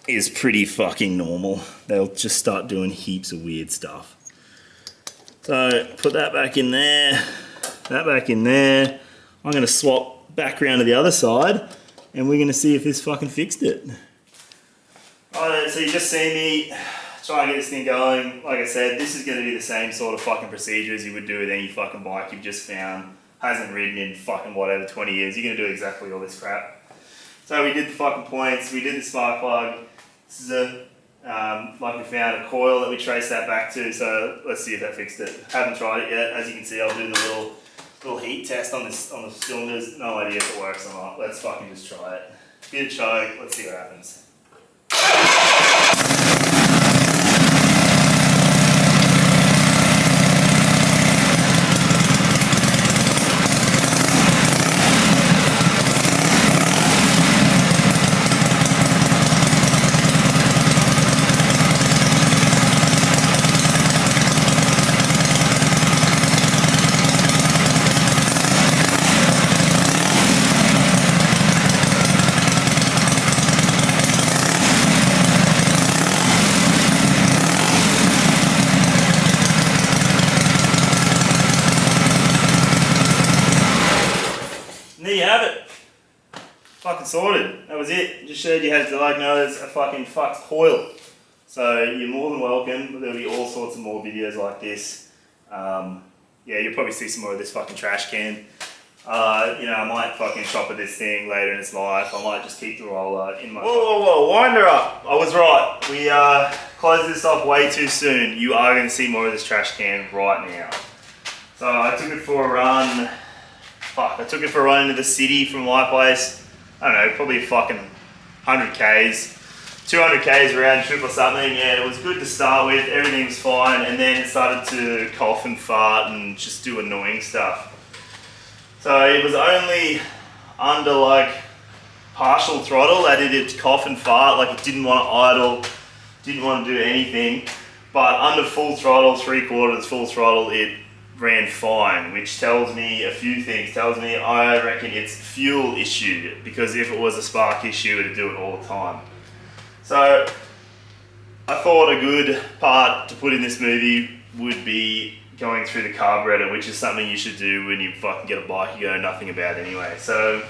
is pretty fucking normal. They'll just start doing heaps of weird stuff. So put that back in there, that back in there. I'm gonna swap back around to the other side and we're gonna see if this fucking fixed it. Alright, so you just see me try and get this thing going. Like I said, this is gonna be the same sort of fucking procedure as you would do with any fucking bike you've just found. Hasn't ridden in fucking whatever 20 years. You're gonna do exactly all this crap. So we did the fucking points, we did the spark plug. This is a, like we found a coil that we traced that back to, so let's see if that fixed it. Haven't tried it yet. As you can see, I'll do the little heat test on the cylinders. No idea if it works or not. Let's fucking just try it. Bit of choke, let's see what happens. There you have it. Fucking sorted. That was it. Just showed you how to diagnose a fucking fucked coil. So you're more than welcome. There'll be all sorts of more videos like this. yeah, you'll probably see some more of this fucking trash can. You know, I might fucking chop at this thing later in its life. I might just keep the roller in my... Whoa, wind her up. I was right. We closed this off way too soon. You are going to see more of this trash can right now. So I took it for a run. Fuck, I took it for a run into the city from my place. I don't know, probably fucking 100 Ks. 200 Ks round trip or something. Yeah, it was good to start with. Everything was fine. And then it started to cough and fart and just do annoying stuff. So it was only under like partial throttle that it did cough and fart, like it didn't want to idle, didn't want to do anything. But under full throttle, 3/4 full throttle, it ran fine, which tells me a few things. Tells me I reckon it's fuel issue, because if it was a spark issue, it'd do it all the time. So I thought a good part to put in this movie would be going through the carburetor, which is something you should do when you fucking get a bike you know nothing about anyway. So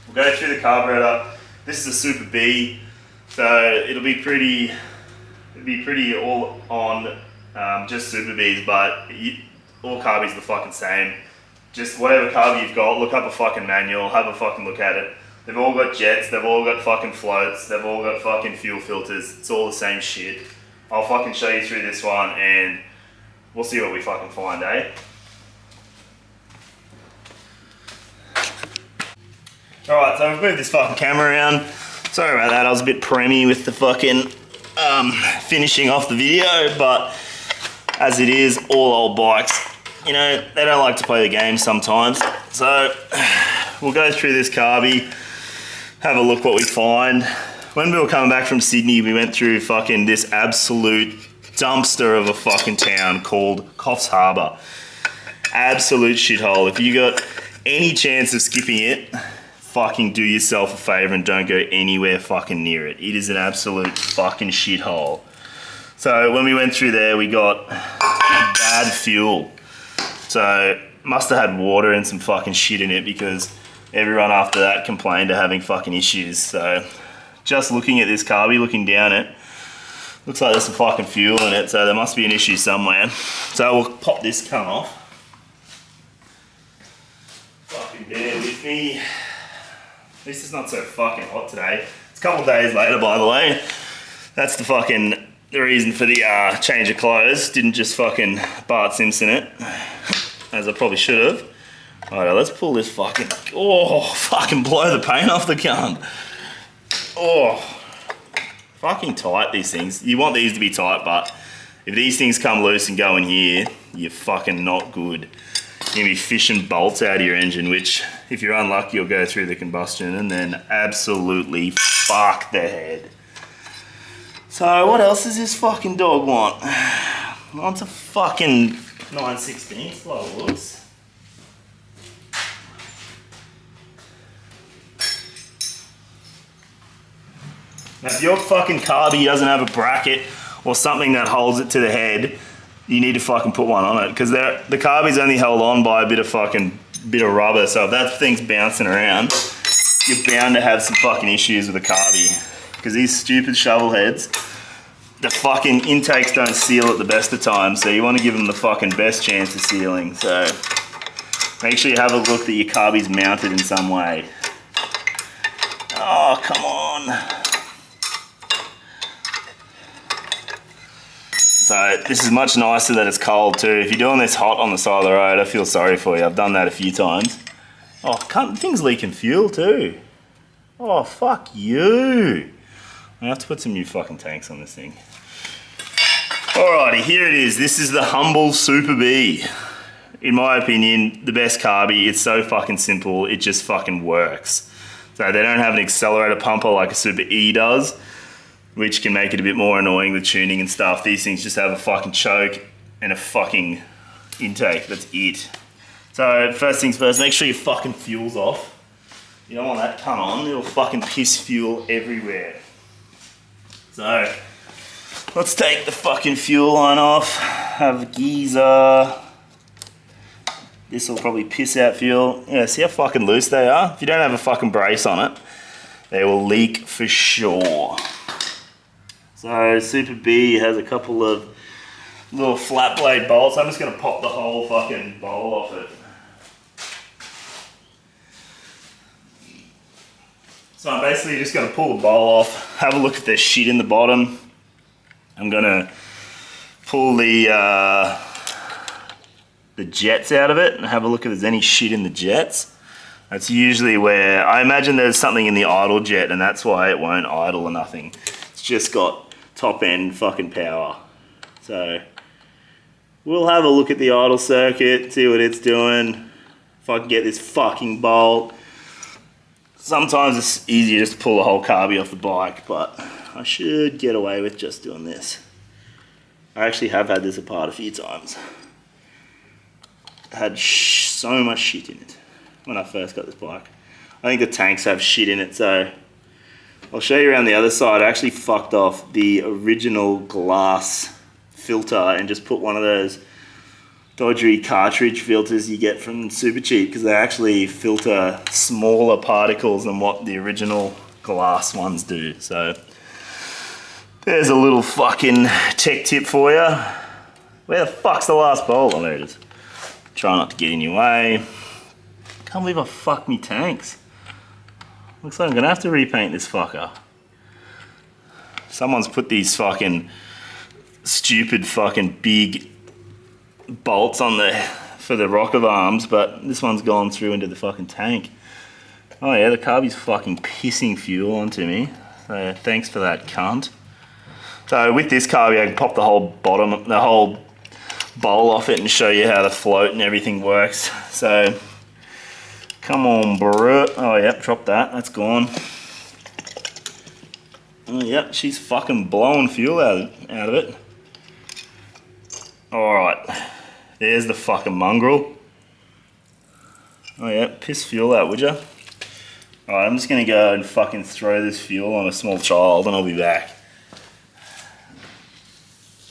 we'll go through the carburetor. This is a Super B, so it'll be pretty all on just Super Bs, but all carbies are the fucking same. Just whatever carby you've got, look up a fucking manual, have a fucking look at it. They've all got jets, they've all got fucking floats, they've all got fucking fuel filters. It's all the same shit. I'll fucking show you through this one and we'll see what we fucking find, eh? Alright, so we've moved this fucking camera around. Sorry about that, I was a bit preemie with the fucking finishing off the video, but as it is, all old bikes, you know, they don't like to play the game sometimes. So we'll go through this carby, have a look what we find. When we were coming back from Sydney, we went through fucking this absolute dumpster of a fucking town called Coffs Harbour. Absolute shithole. If you got any chance of skipping it, fucking do yourself a favour and don't go anywhere fucking near it. It is an absolute fucking shithole. So when we went through there, we got bad fuel. So must have had water and some fucking shit in it, because everyone after that complained of having fucking issues. So just looking at this carby, looking down it, looks like there's some fucking fuel in it, so there must be an issue somewhere. So we'll pop this cunt off. Fucking bear with me. At least it's not so fucking hot today. It's a couple of days later, by the way. That's the reason for the change of clothes. Didn't just fucking Bart Simpson it, as I probably should have. Alright, let's pull this fucking, fucking blow the paint off the cunt. Fucking tight, these things. You want these to be tight, but if these things come loose and go in here, you're fucking not good. You're gonna be fishing bolts out of your engine, which, if you're unlucky, you'll go through the combustion and then absolutely fuck the head. So what else does this fucking dog want? Wants a fucking 916, slow looks. Now, if your fucking carby doesn't have a bracket or something that holds it to the head, you need to fucking put one on it, because the carby's only held on by a bit of rubber. So if that thing's bouncing around, you're bound to have some fucking issues with the carby, because these stupid shovel heads, the fucking intakes don't seal at the best of times. So you want to give them the fucking best chance of sealing. So make sure you have a look that your carby's mounted in some way. Oh, come on. So this is much nicer that it's cold too. If you're doing this hot on the side of the road, I feel sorry for you. I've done that a few times. Oh, the thing's leaking fuel too. Oh, fuck you. I have to put some new fucking tanks on this thing. Alrighty, here it is. This is the humble Super B. In my opinion, the best carby. It's so fucking simple. It just fucking works. So they don't have an accelerator pumper like a Super E does, which can make it a bit more annoying with tuning and stuff. These things just have a fucking choke and a fucking intake. That's it. So first things first, make sure your fucking fuel's off. You don't want that come on. It'll fucking piss fuel everywhere. So let's take the fucking fuel line off. Have a geyser. This will probably piss out fuel. Yeah, see how fucking loose they are? If you don't have a fucking brace on it, they will leak for sure. So Super B has a couple of little flat blade bolts. I'm just gonna pop the whole fucking bowl off it. So I'm basically just gonna pull the bowl off, have a look if there's shit in the bottom. I'm gonna pull the jets out of it and have a look if there's any shit in the jets. That's usually where, I imagine there's something in the idle jet and that's why it won't idle or nothing. It's just got top end fucking power. So we'll have a look at the idle circuit, see what it's doing. If I can get this fucking bolt. Sometimes it's easier just to pull the whole carby off the bike, but I should get away with just doing this. I actually have had this apart a few times. It had so much shit in it when I first got this bike. I think the tanks have shit in it, so I'll show you around the other side. I actually fucked off the original glass filter and just put one of those dodgy cartridge filters you get from Super Cheap, because they actually filter smaller particles than what the original glass ones do. So there's a little fucking tech tip for you. Where the fuck's the last bolt? Oh, there it is. Try not to get in your way. Can't believe I fucked me tanks. Looks like I'm gonna have to repaint this fucker. Someone's put these fucking stupid fucking big bolts on there for the rocker arms, but this one's gone through into the fucking tank. Oh yeah, the carby's fucking pissing fuel onto me. So thanks for that, cunt. So with this carby, I can pop the whole bottom, the whole bowl off it and show you how the float and everything works. So come on, bro. Oh yep, drop that. That's gone. Oh yep, she's fucking blowing fuel out of it. Alright, there's the fucking mongrel. Oh yeah, piss fuel out, would ya? Alright, I'm just gonna go and fucking throw this fuel on a small child and I'll be back.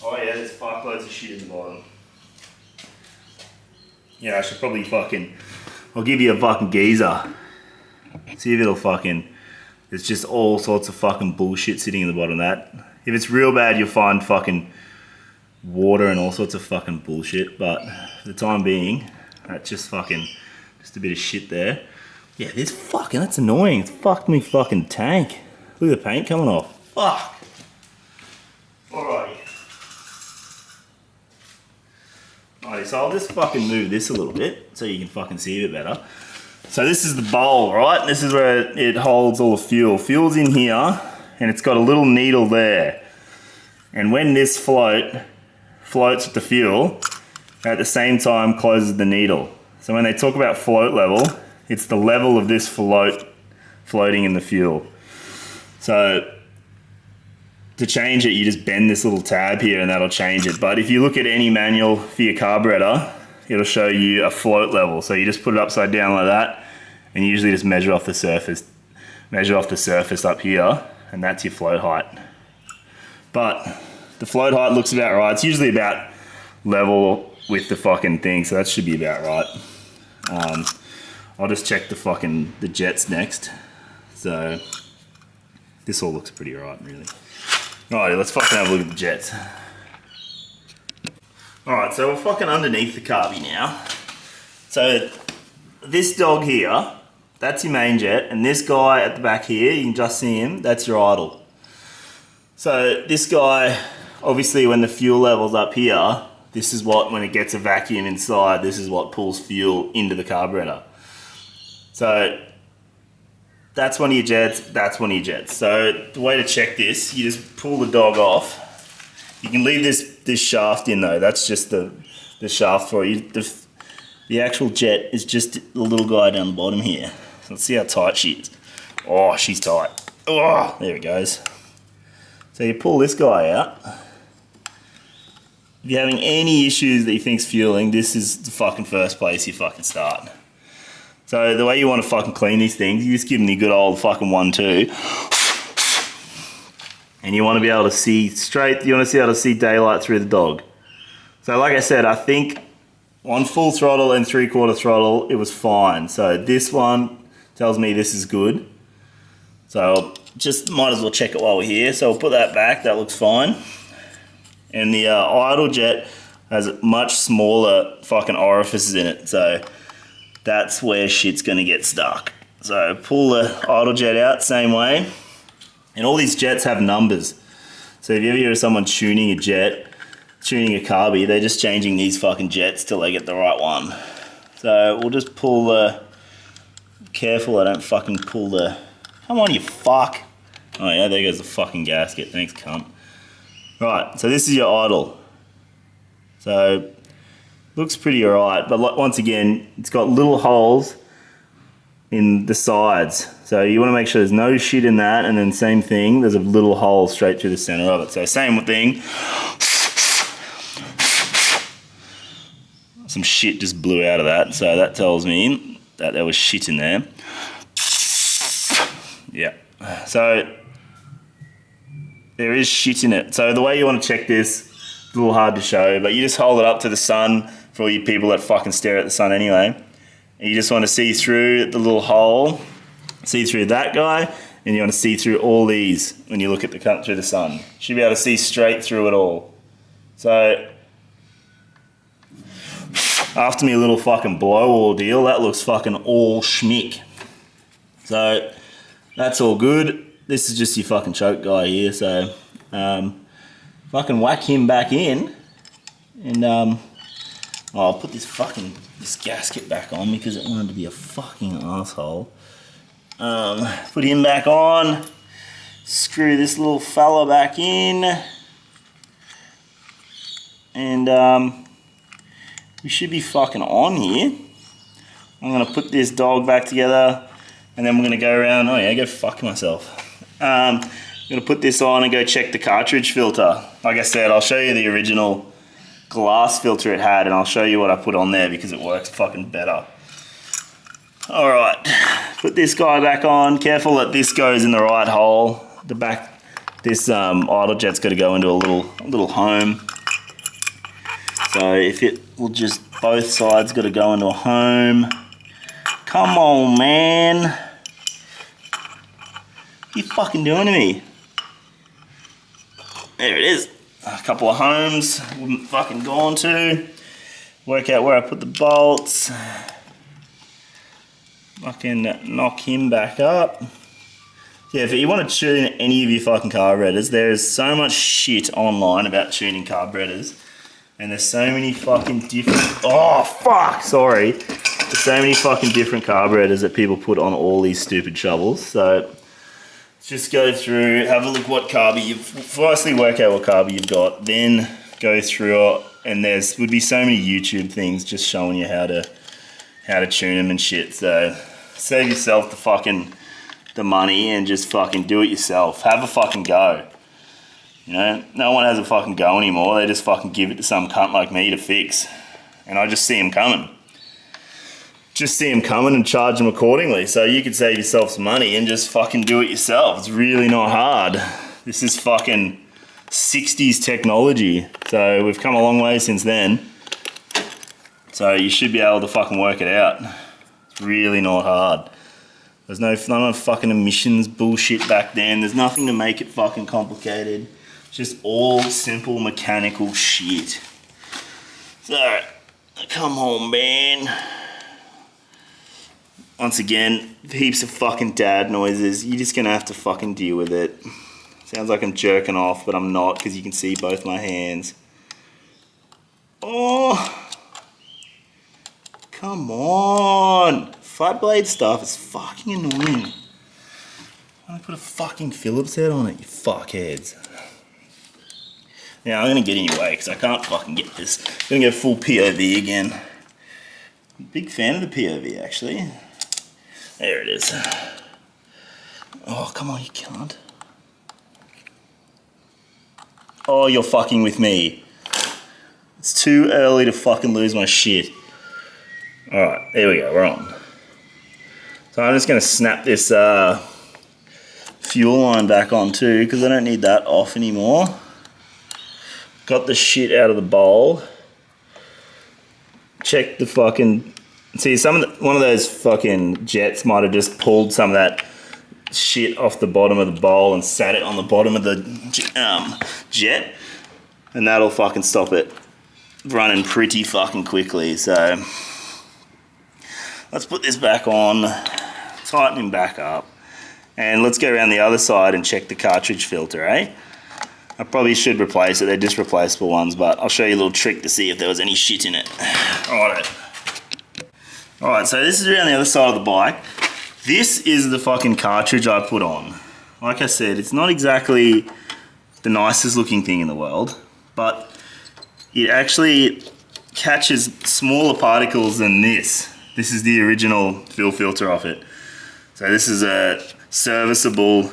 Oh yeah, there's fuckloads of shit in the bottom. Yeah, I should probably fucking, I'll give you a fucking geezer. See if it'll fucking, there's just all sorts of fucking bullshit sitting in the bottom of that. If it's real bad, you'll find fucking water and all sorts of fucking bullshit, but for the time being, that's just fucking, just a bit of shit there. Yeah, this fucking, that's annoying. It's fucked me fucking tank. Look at the paint coming off. Fuck. Alrighty. Alrighty, so I'll just fucking move this a little bit so you can fucking see a bit better. So this is the bowl, right? This is where it holds all the fuel. Fuel's in here, and it's got a little needle there. And when this floats with the fuel, at the same time closes the needle. So when they talk about float level, it's the level of this floating in the fuel. So to change it, you just bend this little tab here and that'll change it. But if you look at any manual for your carburetor, it'll show you a float level. So you just put it upside down like that and you usually just measure off the surface up here, and that's your float height. But the float height looks about right. It's usually about level with the fucking thing, so that should be about right. I'll just check the jets next. So this all looks pretty right, really. Alrighty, let's fucking have a look at the jets. Alright, so we're fucking underneath the carby now. So this dog here, that's your main jet, and this guy at the back here, you can just see him, that's your idle. So this guy, obviously when the fuel level's up here, this is what, when it gets a vacuum inside, this is what pulls fuel into the carburetor. So that's one of your jets, that's one of your jets. So the way to check this, you just pull the dog off. You can leave this shaft in though, that's just the shaft for you. The actual jet is just the little guy down the bottom here. So let's see how tight she is. Oh, she's tight. Oh, there it goes. So you pull this guy out. If you're having any issues that you think's fueling, this is the fucking first place you fucking start. So the way you want to fucking clean these things, you just give them the good old fucking 1-2. And you want to be able to see straight, you want to be able to see daylight through the dog. So like I said, I think on full throttle and 3/4 throttle, it was fine. So this one tells me this is good. So just might as well check it while we're here. So we'll put that back, that looks fine. And the idle jet has much smaller fucking orifices in it, so that's where shit's gonna get stuck. So pull the idle jet out, same way. And all these jets have numbers. So if you ever hear of someone tuning a jet, tuning a carby, they're just changing these fucking jets till they get the right one. So we'll just pull the, careful I don't fucking pull the, come on you fuck. Oh yeah, there goes the fucking gasket, thanks cunt. Right, so this is your idle. So, looks pretty alright, but once again, it's got little holes in the sides. So you want to make sure there's no shit in that, and then same thing, there's a little hole straight through the center of it. So same thing. Some shit just blew out of that, so that tells me that there was shit in there. Yeah, so there is shit in it. So the way you want to check this, it's a little hard to show, but you just hold it up to the sun for all you people that fucking stare at the sun anyway. And you just want to see through the little hole, see through that guy, and you want to see through all these when you look at the cut through the sun. You should be able to see straight through it all. So after me little fucking blow ordeal, that looks fucking all schmick. So that's all good. This is just your fucking choke guy here, so fucking whack him back in, and I'll put this gasket back on because it wanted to be a fucking asshole. Put him back on, screw this little fella back in, and we should be fucking on here. I'm gonna put this dog back together, and then we're gonna go around. Oh yeah, go fuck myself. I'm gonna put this on and go check the cartridge filter. Like I said, I'll show you the original glass filter it had, and I'll show you what I put on there because it works fucking better. All right, put this guy back on. Careful that this goes in the right hole. The back, this idle jet's got to go into a little home. So if it will just, both sides got to go into a home. Come on, man. What are you fucking doing to me? There it is. A couple of homes wouldn't fucking gone to. Work out where I put the bolts. Fucking knock him back up. Yeah, if you want to tune any of your fucking carburetors, there is so much shit online about tuning carburetors. And there's so many fucking different, oh fuck, sorry. There's so many fucking different carburetors that people put on all these stupid shovels. So just go through, have a look what carby you've, firstly work out what carby you've got, then go through it, and there's would be so many YouTube things just showing you how to tune them and shit. So save yourself the money and just fucking do it yourself. Have a fucking go. You know, no one has a fucking go anymore. They just fucking give it to some cunt like me to fix. And I just see him coming. Just see him coming and charge them accordingly. So you could save yourself some money and just fucking do it yourself. It's really not hard. This is fucking 60s technology. So we've come a long way since then. So you should be able to fucking work it out. It's really not hard. There's none of fucking emissions bullshit back then. There's nothing to make it fucking complicated. It's just all simple mechanical shit. So, come on, man. Once again, heaps of fucking dad noises. You're just gonna have to fucking deal with it. Sounds like I'm jerking off, but I'm not because you can see both my hands. Oh, come on. Flat blade stuff is fucking annoying. I put a fucking Phillips head on it, you fuckheads. Now I'm gonna get in your way because I can't fucking get this. I'm gonna go full POV again. Big fan of the POV actually. There it is. Oh, come on, you can't. Oh, you're fucking with me. It's too early to fucking lose my shit. Alright, there we go, we're on. So I'm just gonna snap this fuel line back on too because I don't need that off anymore. Got the shit out of the bowl. Check the fucking, see one of those fucking jets might have just pulled some of that shit off the bottom of the bowl and sat it on the bottom of the jet. and that'll fucking stop it running pretty fucking quickly. So let's put this back on, tighten him back up, and let's go around the other side and check the cartridge filter, eh? I probably should replace it, they're just replaceable ones, but I'll show you a little trick to see if there was any shit in it. Alright, so this is around the other side of the bike. This is the fucking cartridge I put on. Like I said, it's not exactly the nicest looking thing in the world, but it actually catches smaller particles than this. This is the original fill filter off it. So this is a serviceable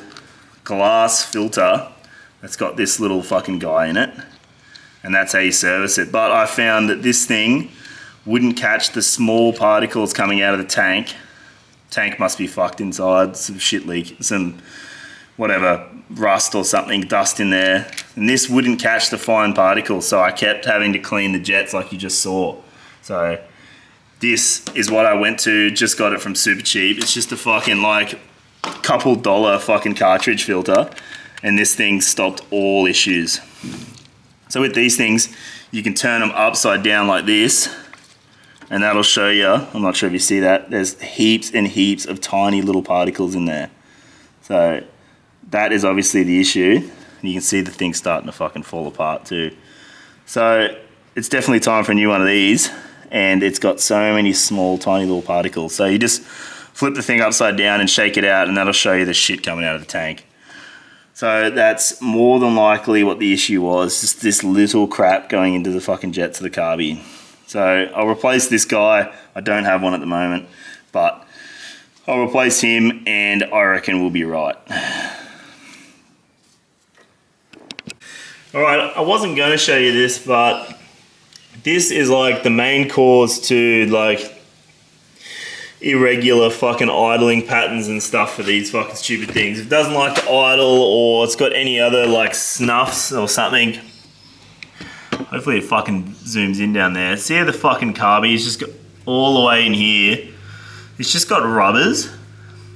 glass filter that's got this little fucking guy in it, and that's how you service it. But I found that this thing wouldn't catch the small particles coming out of the tank. Tank must be fucked inside, some shit leak, some whatever, rust or something, dust in there. And this wouldn't catch the fine particles, so I kept having to clean the jets like you just saw. So this is what I went to, just got it from super cheap. It's just a fucking like couple dollar fucking cartridge filter, and this thing stopped all issues. So with these things, you can turn them upside down like this, and that'll show you, I'm not sure if you see that, there's heaps and heaps of tiny little particles in there. So that is obviously the issue. And you can see the thing starting to fucking fall apart too. So it's definitely time for a new one of these, and it's got so many small tiny little particles. So you just flip the thing upside down and shake it out, and that'll show you the shit coming out of the tank. So that's more than likely what the issue was, just this little crap going into the fucking jets of the carby. So I'll replace this guy. I don't have one at the moment, but I'll replace him and I reckon we'll be right. Alright, I wasn't going to show you this, but this is like the main cause to like irregular fucking idling patterns and stuff for these fucking stupid things. If it doesn't like to idle, or it's got any other like snuffs or something, hopefully it fucking zooms in down there. See how the fucking carby is just got all the way in here. It's just got rubbers.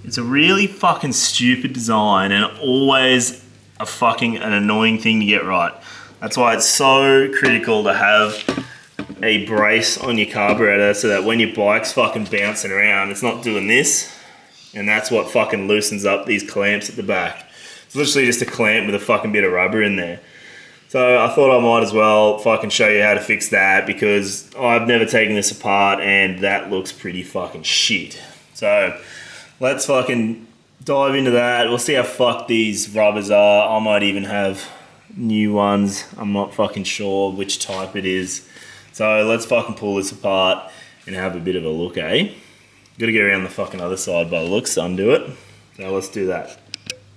It's a really fucking stupid design, and always an annoying thing to get right. That's why it's so critical to have a brace on your carburetor, so that when your bike's fucking bouncing around, it's not doing this, and that's what fucking loosens up these clamps at the back. It's literally just a clamp with a fucking bit of rubber in there. So I thought I might as well fucking show you how to fix that, because I've never taken this apart and that looks pretty fucking shit. So let's fucking dive into that. We'll see how fucked these rubbers are. I might even have new ones. I'm not fucking sure which type it is. So let's fucking pull this apart and have a bit of a look, eh? Gotta go around the fucking other side by the looks, undo it. So let's do that.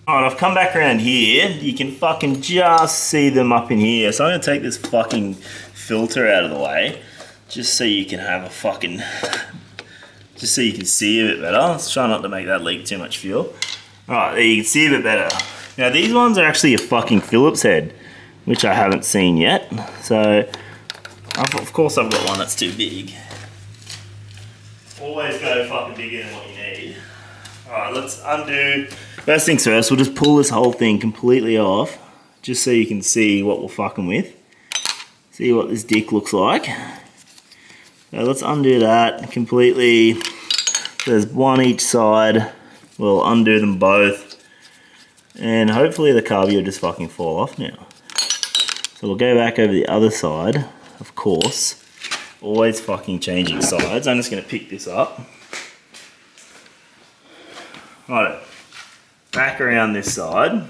Alright, I've come back around here. You can fucking just see them up in here. So I'm gonna take this fucking filter out of the way, just so you can have a fucking, just so you can see a bit better. Let's try not to make that leak too much fuel. Alright, there you can see a bit better. Now these ones are actually a fucking Phillips head, which I haven't seen yet. So, of course I've got one that's too big. Always go fucking bigger than what you need. Alright, let's undo. First things first, we'll just pull this whole thing completely off, just so you can see what we're fucking with. See what this dick looks like. So let's undo that completely. There's one each side. We'll undo them both. And hopefully the carby will just fucking fall off now. So we'll go back over the other side, of course. Always fucking changing sides. I'm just gonna pick this up. Right, back around this side.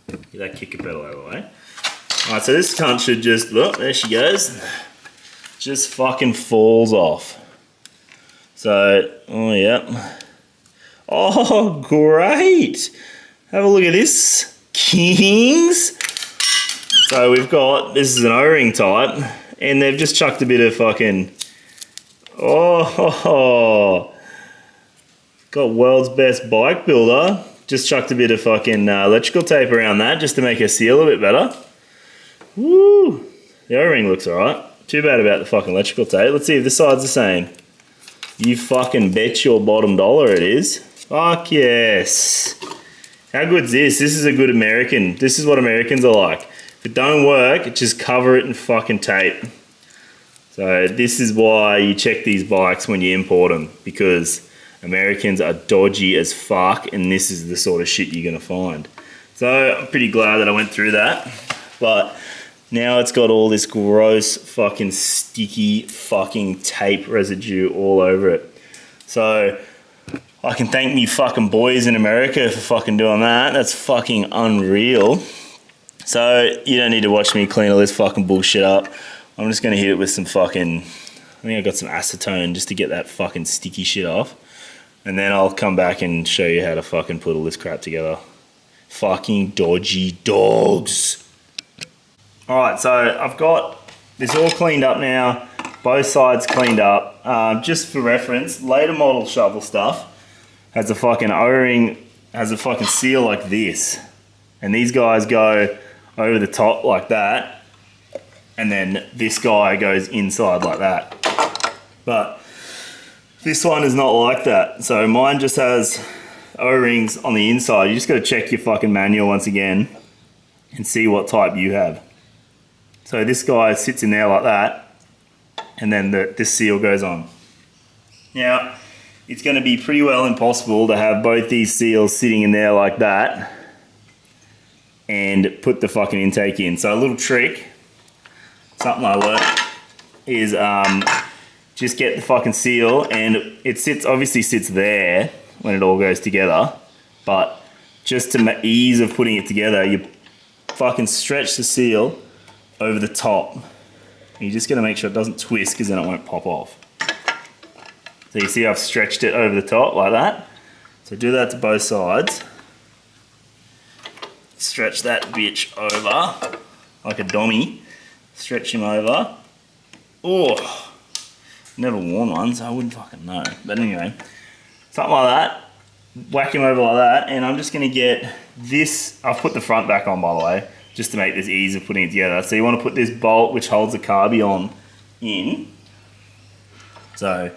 Get that kicker pedal out of the way. Alright, so this cunt should just, look, there she goes. Just fucking falls off. So, oh yeah. Oh, great. Have a look at this, kings. So we've got, this is an O-ring type, and they've just chucked a bit of fucking, oh, got world's best bike builder. Just chucked a bit of fucking electrical tape around that just to make her seal a bit better. Woo! The O-ring looks alright. Too bad about the fucking electrical tape. Let's see if this side's the same. You fucking bet your bottom dollar it is. Fuck yes. How good's this? This is a good American. This is what Americans are like. If it don't work, just cover it in fucking tape. So this is why you check these bikes when you import them, because Americans are dodgy as fuck, and this is the sort of shit you're gonna find. So I'm pretty glad that I went through that, but now it's got all this gross fucking sticky fucking tape residue all over it. So I can thank me fucking boys in America for fucking doing that. That's fucking unreal. So you don't need to watch me clean all this fucking bullshit up. I'm just gonna hit it with some fucking, I think I got some acetone just to get that fucking sticky shit off. And then I'll come back and show you how to fucking put all this crap together. Fucking dodgy dogs. All right, so I've got this all cleaned up now, both sides cleaned up. Just for reference, later model shovel stuff has a fucking O-ring, has a fucking seal like this. And these guys go over the top like that, and then this guy goes inside like that. But this one is not like that. So mine just has O-rings on the inside. You just gotta check your fucking manual once again and see what type you have. So this guy sits in there like that, and then this seal goes on. Now, it's gonna be pretty well impossible to have both these seals sitting in there like that and put the fucking intake in. So a little trick, something I learned, is just get the fucking seal, and it obviously sits there when it all goes together, but just to ease of putting it together, you fucking stretch the seal over the top. And you just gotta make sure it doesn't twist, because then it won't pop off. So you see I've stretched it over the top like that. So do that to both sides. Stretch that bitch over like a dummy. Stretch him over. Oh, never worn one, so I wouldn't fucking know. But anyway, something like that. Whack him over like that, and I'm just gonna get this. I've put the front back on, by the way, just to make this ease of putting it together. So you want to put this bolt, which holds the carby on, in. So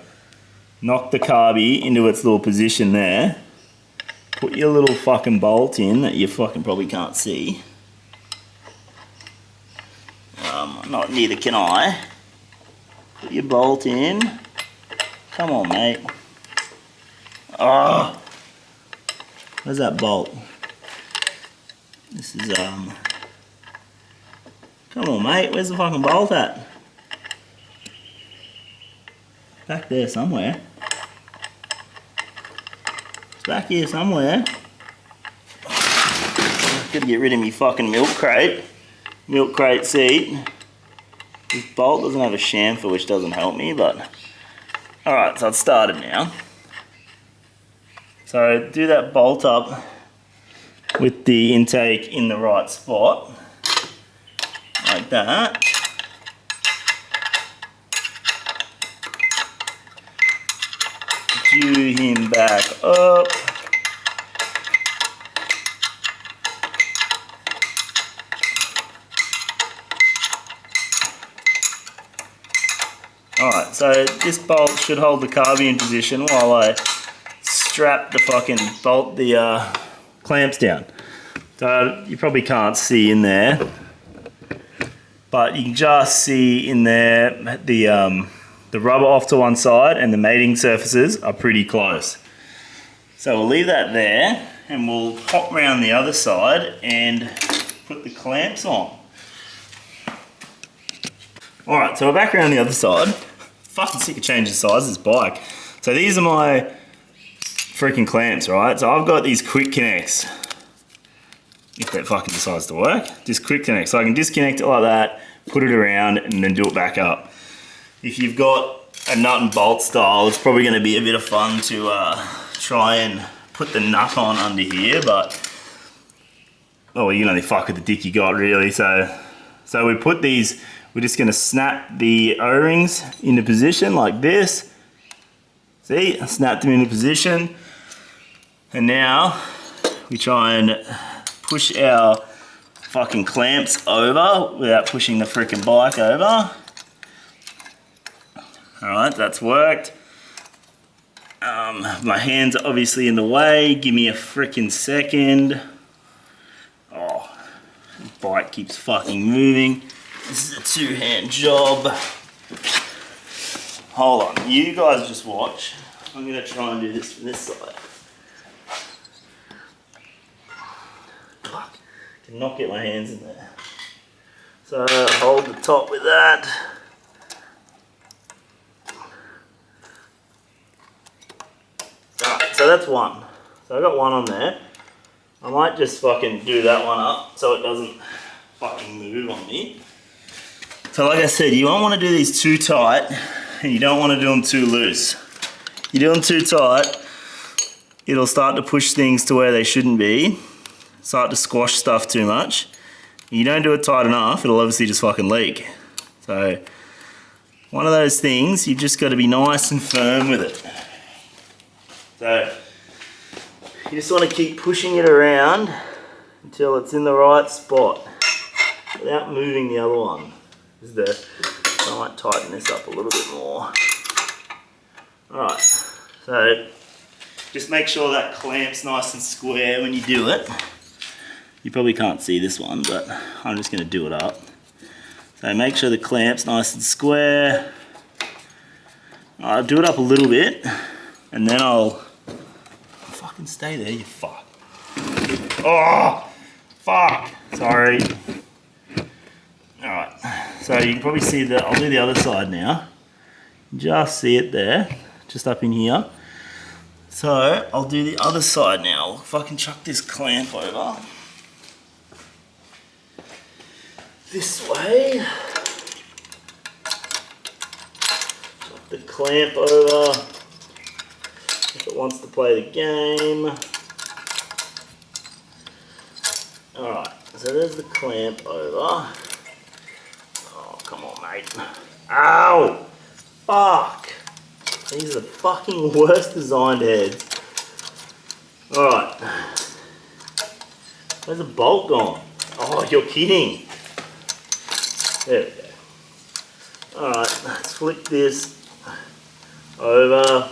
knock the carby into its little position there. Put your little fucking bolt in that you fucking probably can't see. Not neither can I. Put your bolt in. Come on, mate. Oh, where's that bolt? This is come on, mate. Where's the fucking bolt at? Back there somewhere. Back here somewhere. Gotta get rid of me fucking milk crate seat. This bolt doesn't have a chamfer, which doesn't help me, but alright, so it's started now. So do that bolt up with the intake in the right spot, like that. Cue him back up. Alright, so this bolt should hold the carby in position while I strap the fucking bolt, the clamps down. So you probably can't see in there, but you can just see in there the rubber off to one side and the mating surfaces are pretty close. So we'll leave that there and we'll hop around the other side and put the clamps on. Alright, so we're back around the other side. Fucking sick of changing the size of this bike. So these are my freaking clamps, right? So I've got these quick connects. If that fucking decides to work. Just quick connect. So I can disconnect it like that, put it around and then do it back up. If you've got a nut and bolt style, it's probably going to be a bit of fun to try and put the nut on under here, but oh, you can only fuck with the dick you got, really. So we put these, we're just going to snap the O-rings into position like this. See, I snapped them into position, and now we try and push our fucking clamps over without pushing the freaking bike over. Alright, that's worked. My hands are obviously in the way. Give me a freaking second. Oh, bike keeps fucking moving. This is a two-hand job. Hold on, you guys just watch. I'm gonna try and do this from this side. Fuck, cannot get my hands in there. So hold the top with that. Alright, so that's one. So I got one on there. I might just fucking do that one up so it doesn't fucking move on me. So like I said, you don't want to do these too tight and you don't want to do them too loose. You do them too tight, it'll start to push things to where they shouldn't be, start to squash stuff too much. You don't do it tight enough, it'll obviously just fucking leak. So one of those things, you've just got to be nice and firm with it. So you just want to keep pushing it around until it's in the right spot without moving the other one. I might tighten this up a little bit more. Alright, so just make sure that clamp's nice and square when you do it. You probably can't see this one, but I'm just going to do it up. So make sure the clamp's nice and square. I'll do it up a little bit, and then I'll fucking stay there, you fuck. Oh, fuck. Sorry. Alright, so you can probably see that. I'll do the other side now. Just see it there, just up in here. So I'll do the other side now. I'll fucking chuck this clamp over. This way. Chuck the clamp over if it wants to play the game. Alright, so there's the clamp over. Oh, come on, mate. Ow! Fuck! These are the fucking worst designed heads. Alright. Where's the bolt gone? Oh, you're kidding. There we go. Alright, let's flick this over.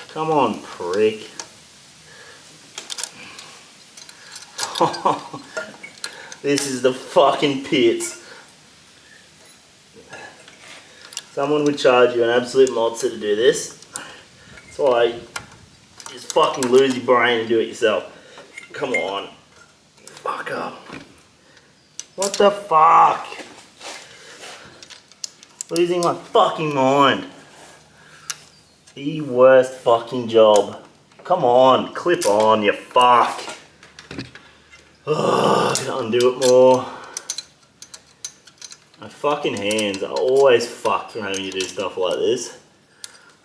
Come on, prick. This is the fucking pits. Someone would charge you an absolute monster to do this. That's why you just fucking lose your brain and do it yourself. Come on. Fuck up. What the fuck? Losing my fucking mind. The worst fucking job. Come on, clip on, you fuck. Oh, I'm gonna undo it more. My fucking hands are always fucked from having to do stuff like this.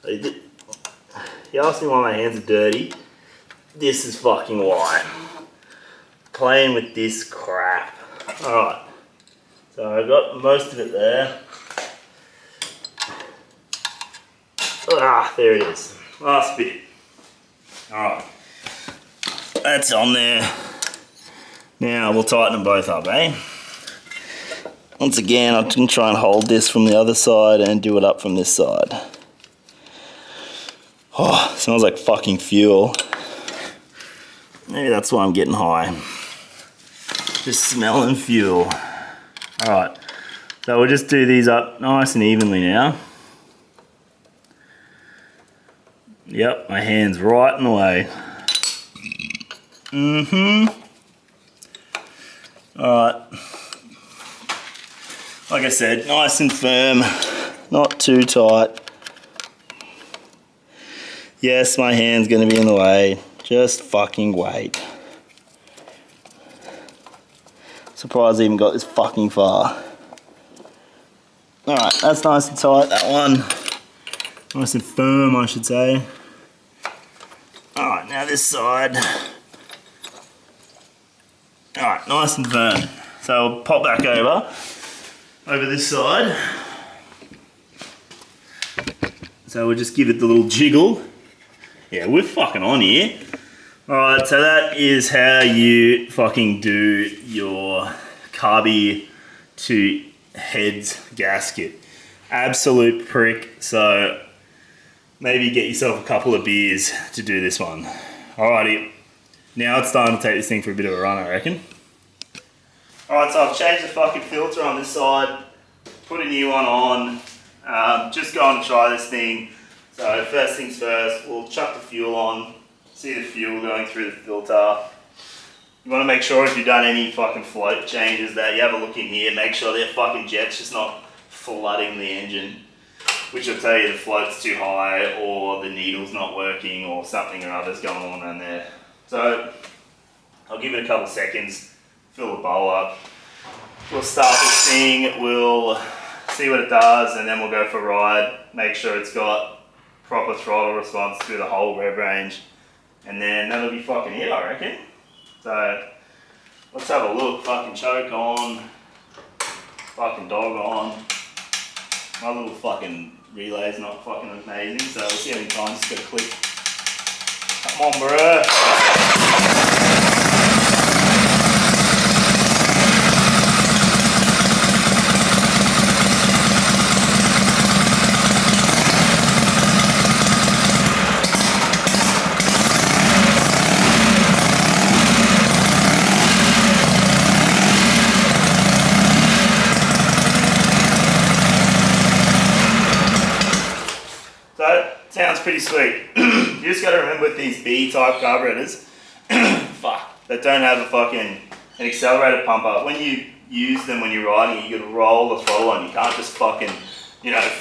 You ask me why my hands are dirty. This is fucking why. Playing with this crap. Alright. So I got most of it there. Ah, there it is. Last bit. Alright. That's on there. Now we'll tighten them both up, eh? Once again, I can try and hold this from the other side and do it up from this side. Oh, it smells like fucking fuel. Maybe that's why I'm getting high. Just smelling fuel. Alright, so we'll just do these up nice and evenly now. Yep, my hand's right in the way. Alright. Like I said, nice and firm, not too tight. Yes, my hand's gonna be in the way. Just fucking wait. Surprised I even got this fucking far. Alright, that's nice and tight, that one. Nice and firm, I should say. Alright, now this side. Alright, nice and firm. So I'll pop back over this side. So we'll just give it the little jiggle. Yeah, we're fucking on here. Alright, so that is how you fucking do your carby to heads gasket. Absolute prick, so maybe get yourself a couple of beers to do this one. Alrighty. Now it's time to take this thing for a bit of a run, I reckon. Alright, so I've changed the fucking filter on this side, put a new one on, just going to try this thing. So first things first, we'll chuck the fuel on, see the fuel going through the filter. You want to make sure if you've done any fucking float changes that you have a look in here, make sure their fucking jet's just not flooding the engine, which will tell you the float's too high or the needle's not working or something or other's going on around there. So I'll give it a couple seconds, fill the bowl up. We'll start this thing, we'll see what it does, and then we'll go for a ride, make sure it's got proper throttle response through the whole rev range, and then that'll be fucking it, I reckon. So let's have a look. Fucking choke on, fucking dog on. My little fucking relay's not fucking amazing, so we'll see how many times it's gonna click. Come on, bruh. Sounds pretty sweet. You just got to remember with these B-type carburetors, that don't have an accelerator pump up. When you use them when you're riding, you got to roll the throttle on. You can't just fucking,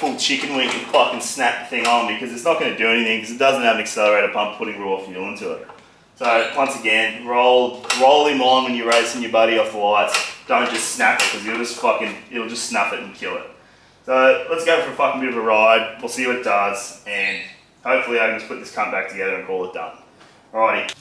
full chicken wing and fucking snap the thing on, because it's not going to do anything because it doesn't have an accelerator pump putting raw fuel into it. So once again, roll him on when you're racing your buddy off the lights. Don't just snap it, because it'll just snuff it and kill it. So let's go for a fucking bit of a ride, we'll see what it does, and hopefully I can just put this cunt back together and call it done. Alrighty.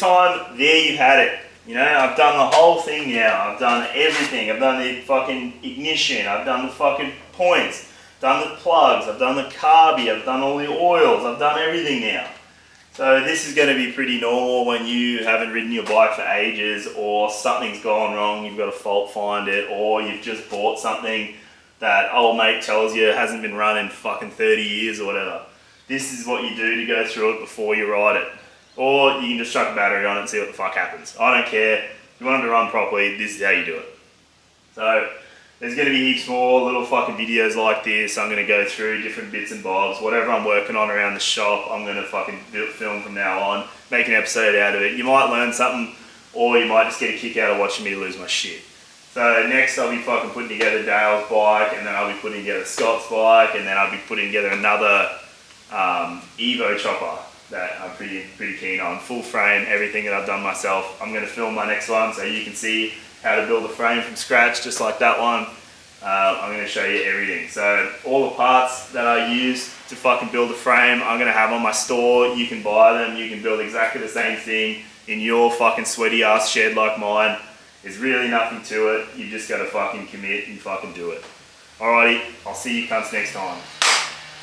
time, there you had it. You know, I've done the whole thing now. I've done everything. I've done the fucking ignition. I've done the fucking points. Done the plugs. I've done the carby. I've done all the oils. I've done everything now. So this is going to be pretty normal when you haven't ridden your bike for ages, or something's gone wrong, you've got to fault find it, or you've just bought something that old mate tells you hasn't been running fucking 30 years or whatever. This is what you do to go through it before you ride it. Or you can just chuck a battery on it and see what the fuck happens. I don't care. If you want it to run properly, this is how you do it. So there's going to be heaps more little fucking videos like this. I'm going to go through different bits and bobs. Whatever I'm working on around the shop, I'm going to fucking film from now on. Make an episode out of it. You might learn something, or you might just get a kick out of watching me lose my shit. So next I'll be fucking putting together Dale's bike, and then I'll be putting together Scott's bike, and then I'll be putting together another Evo chopper that I'm pretty keen on. Full frame, everything that I've done myself. I'm going to film my next one so you can see how to build a frame from scratch, just like that one. I'm going to show you everything. So all the parts that I use to fucking build a frame, I'm going to have on my store. You can buy them. You can build exactly the same thing in your fucking sweaty ass shed like mine. There's really nothing to it. You just got to fucking commit and fucking do it. Alrighty, I'll see you cunts next time.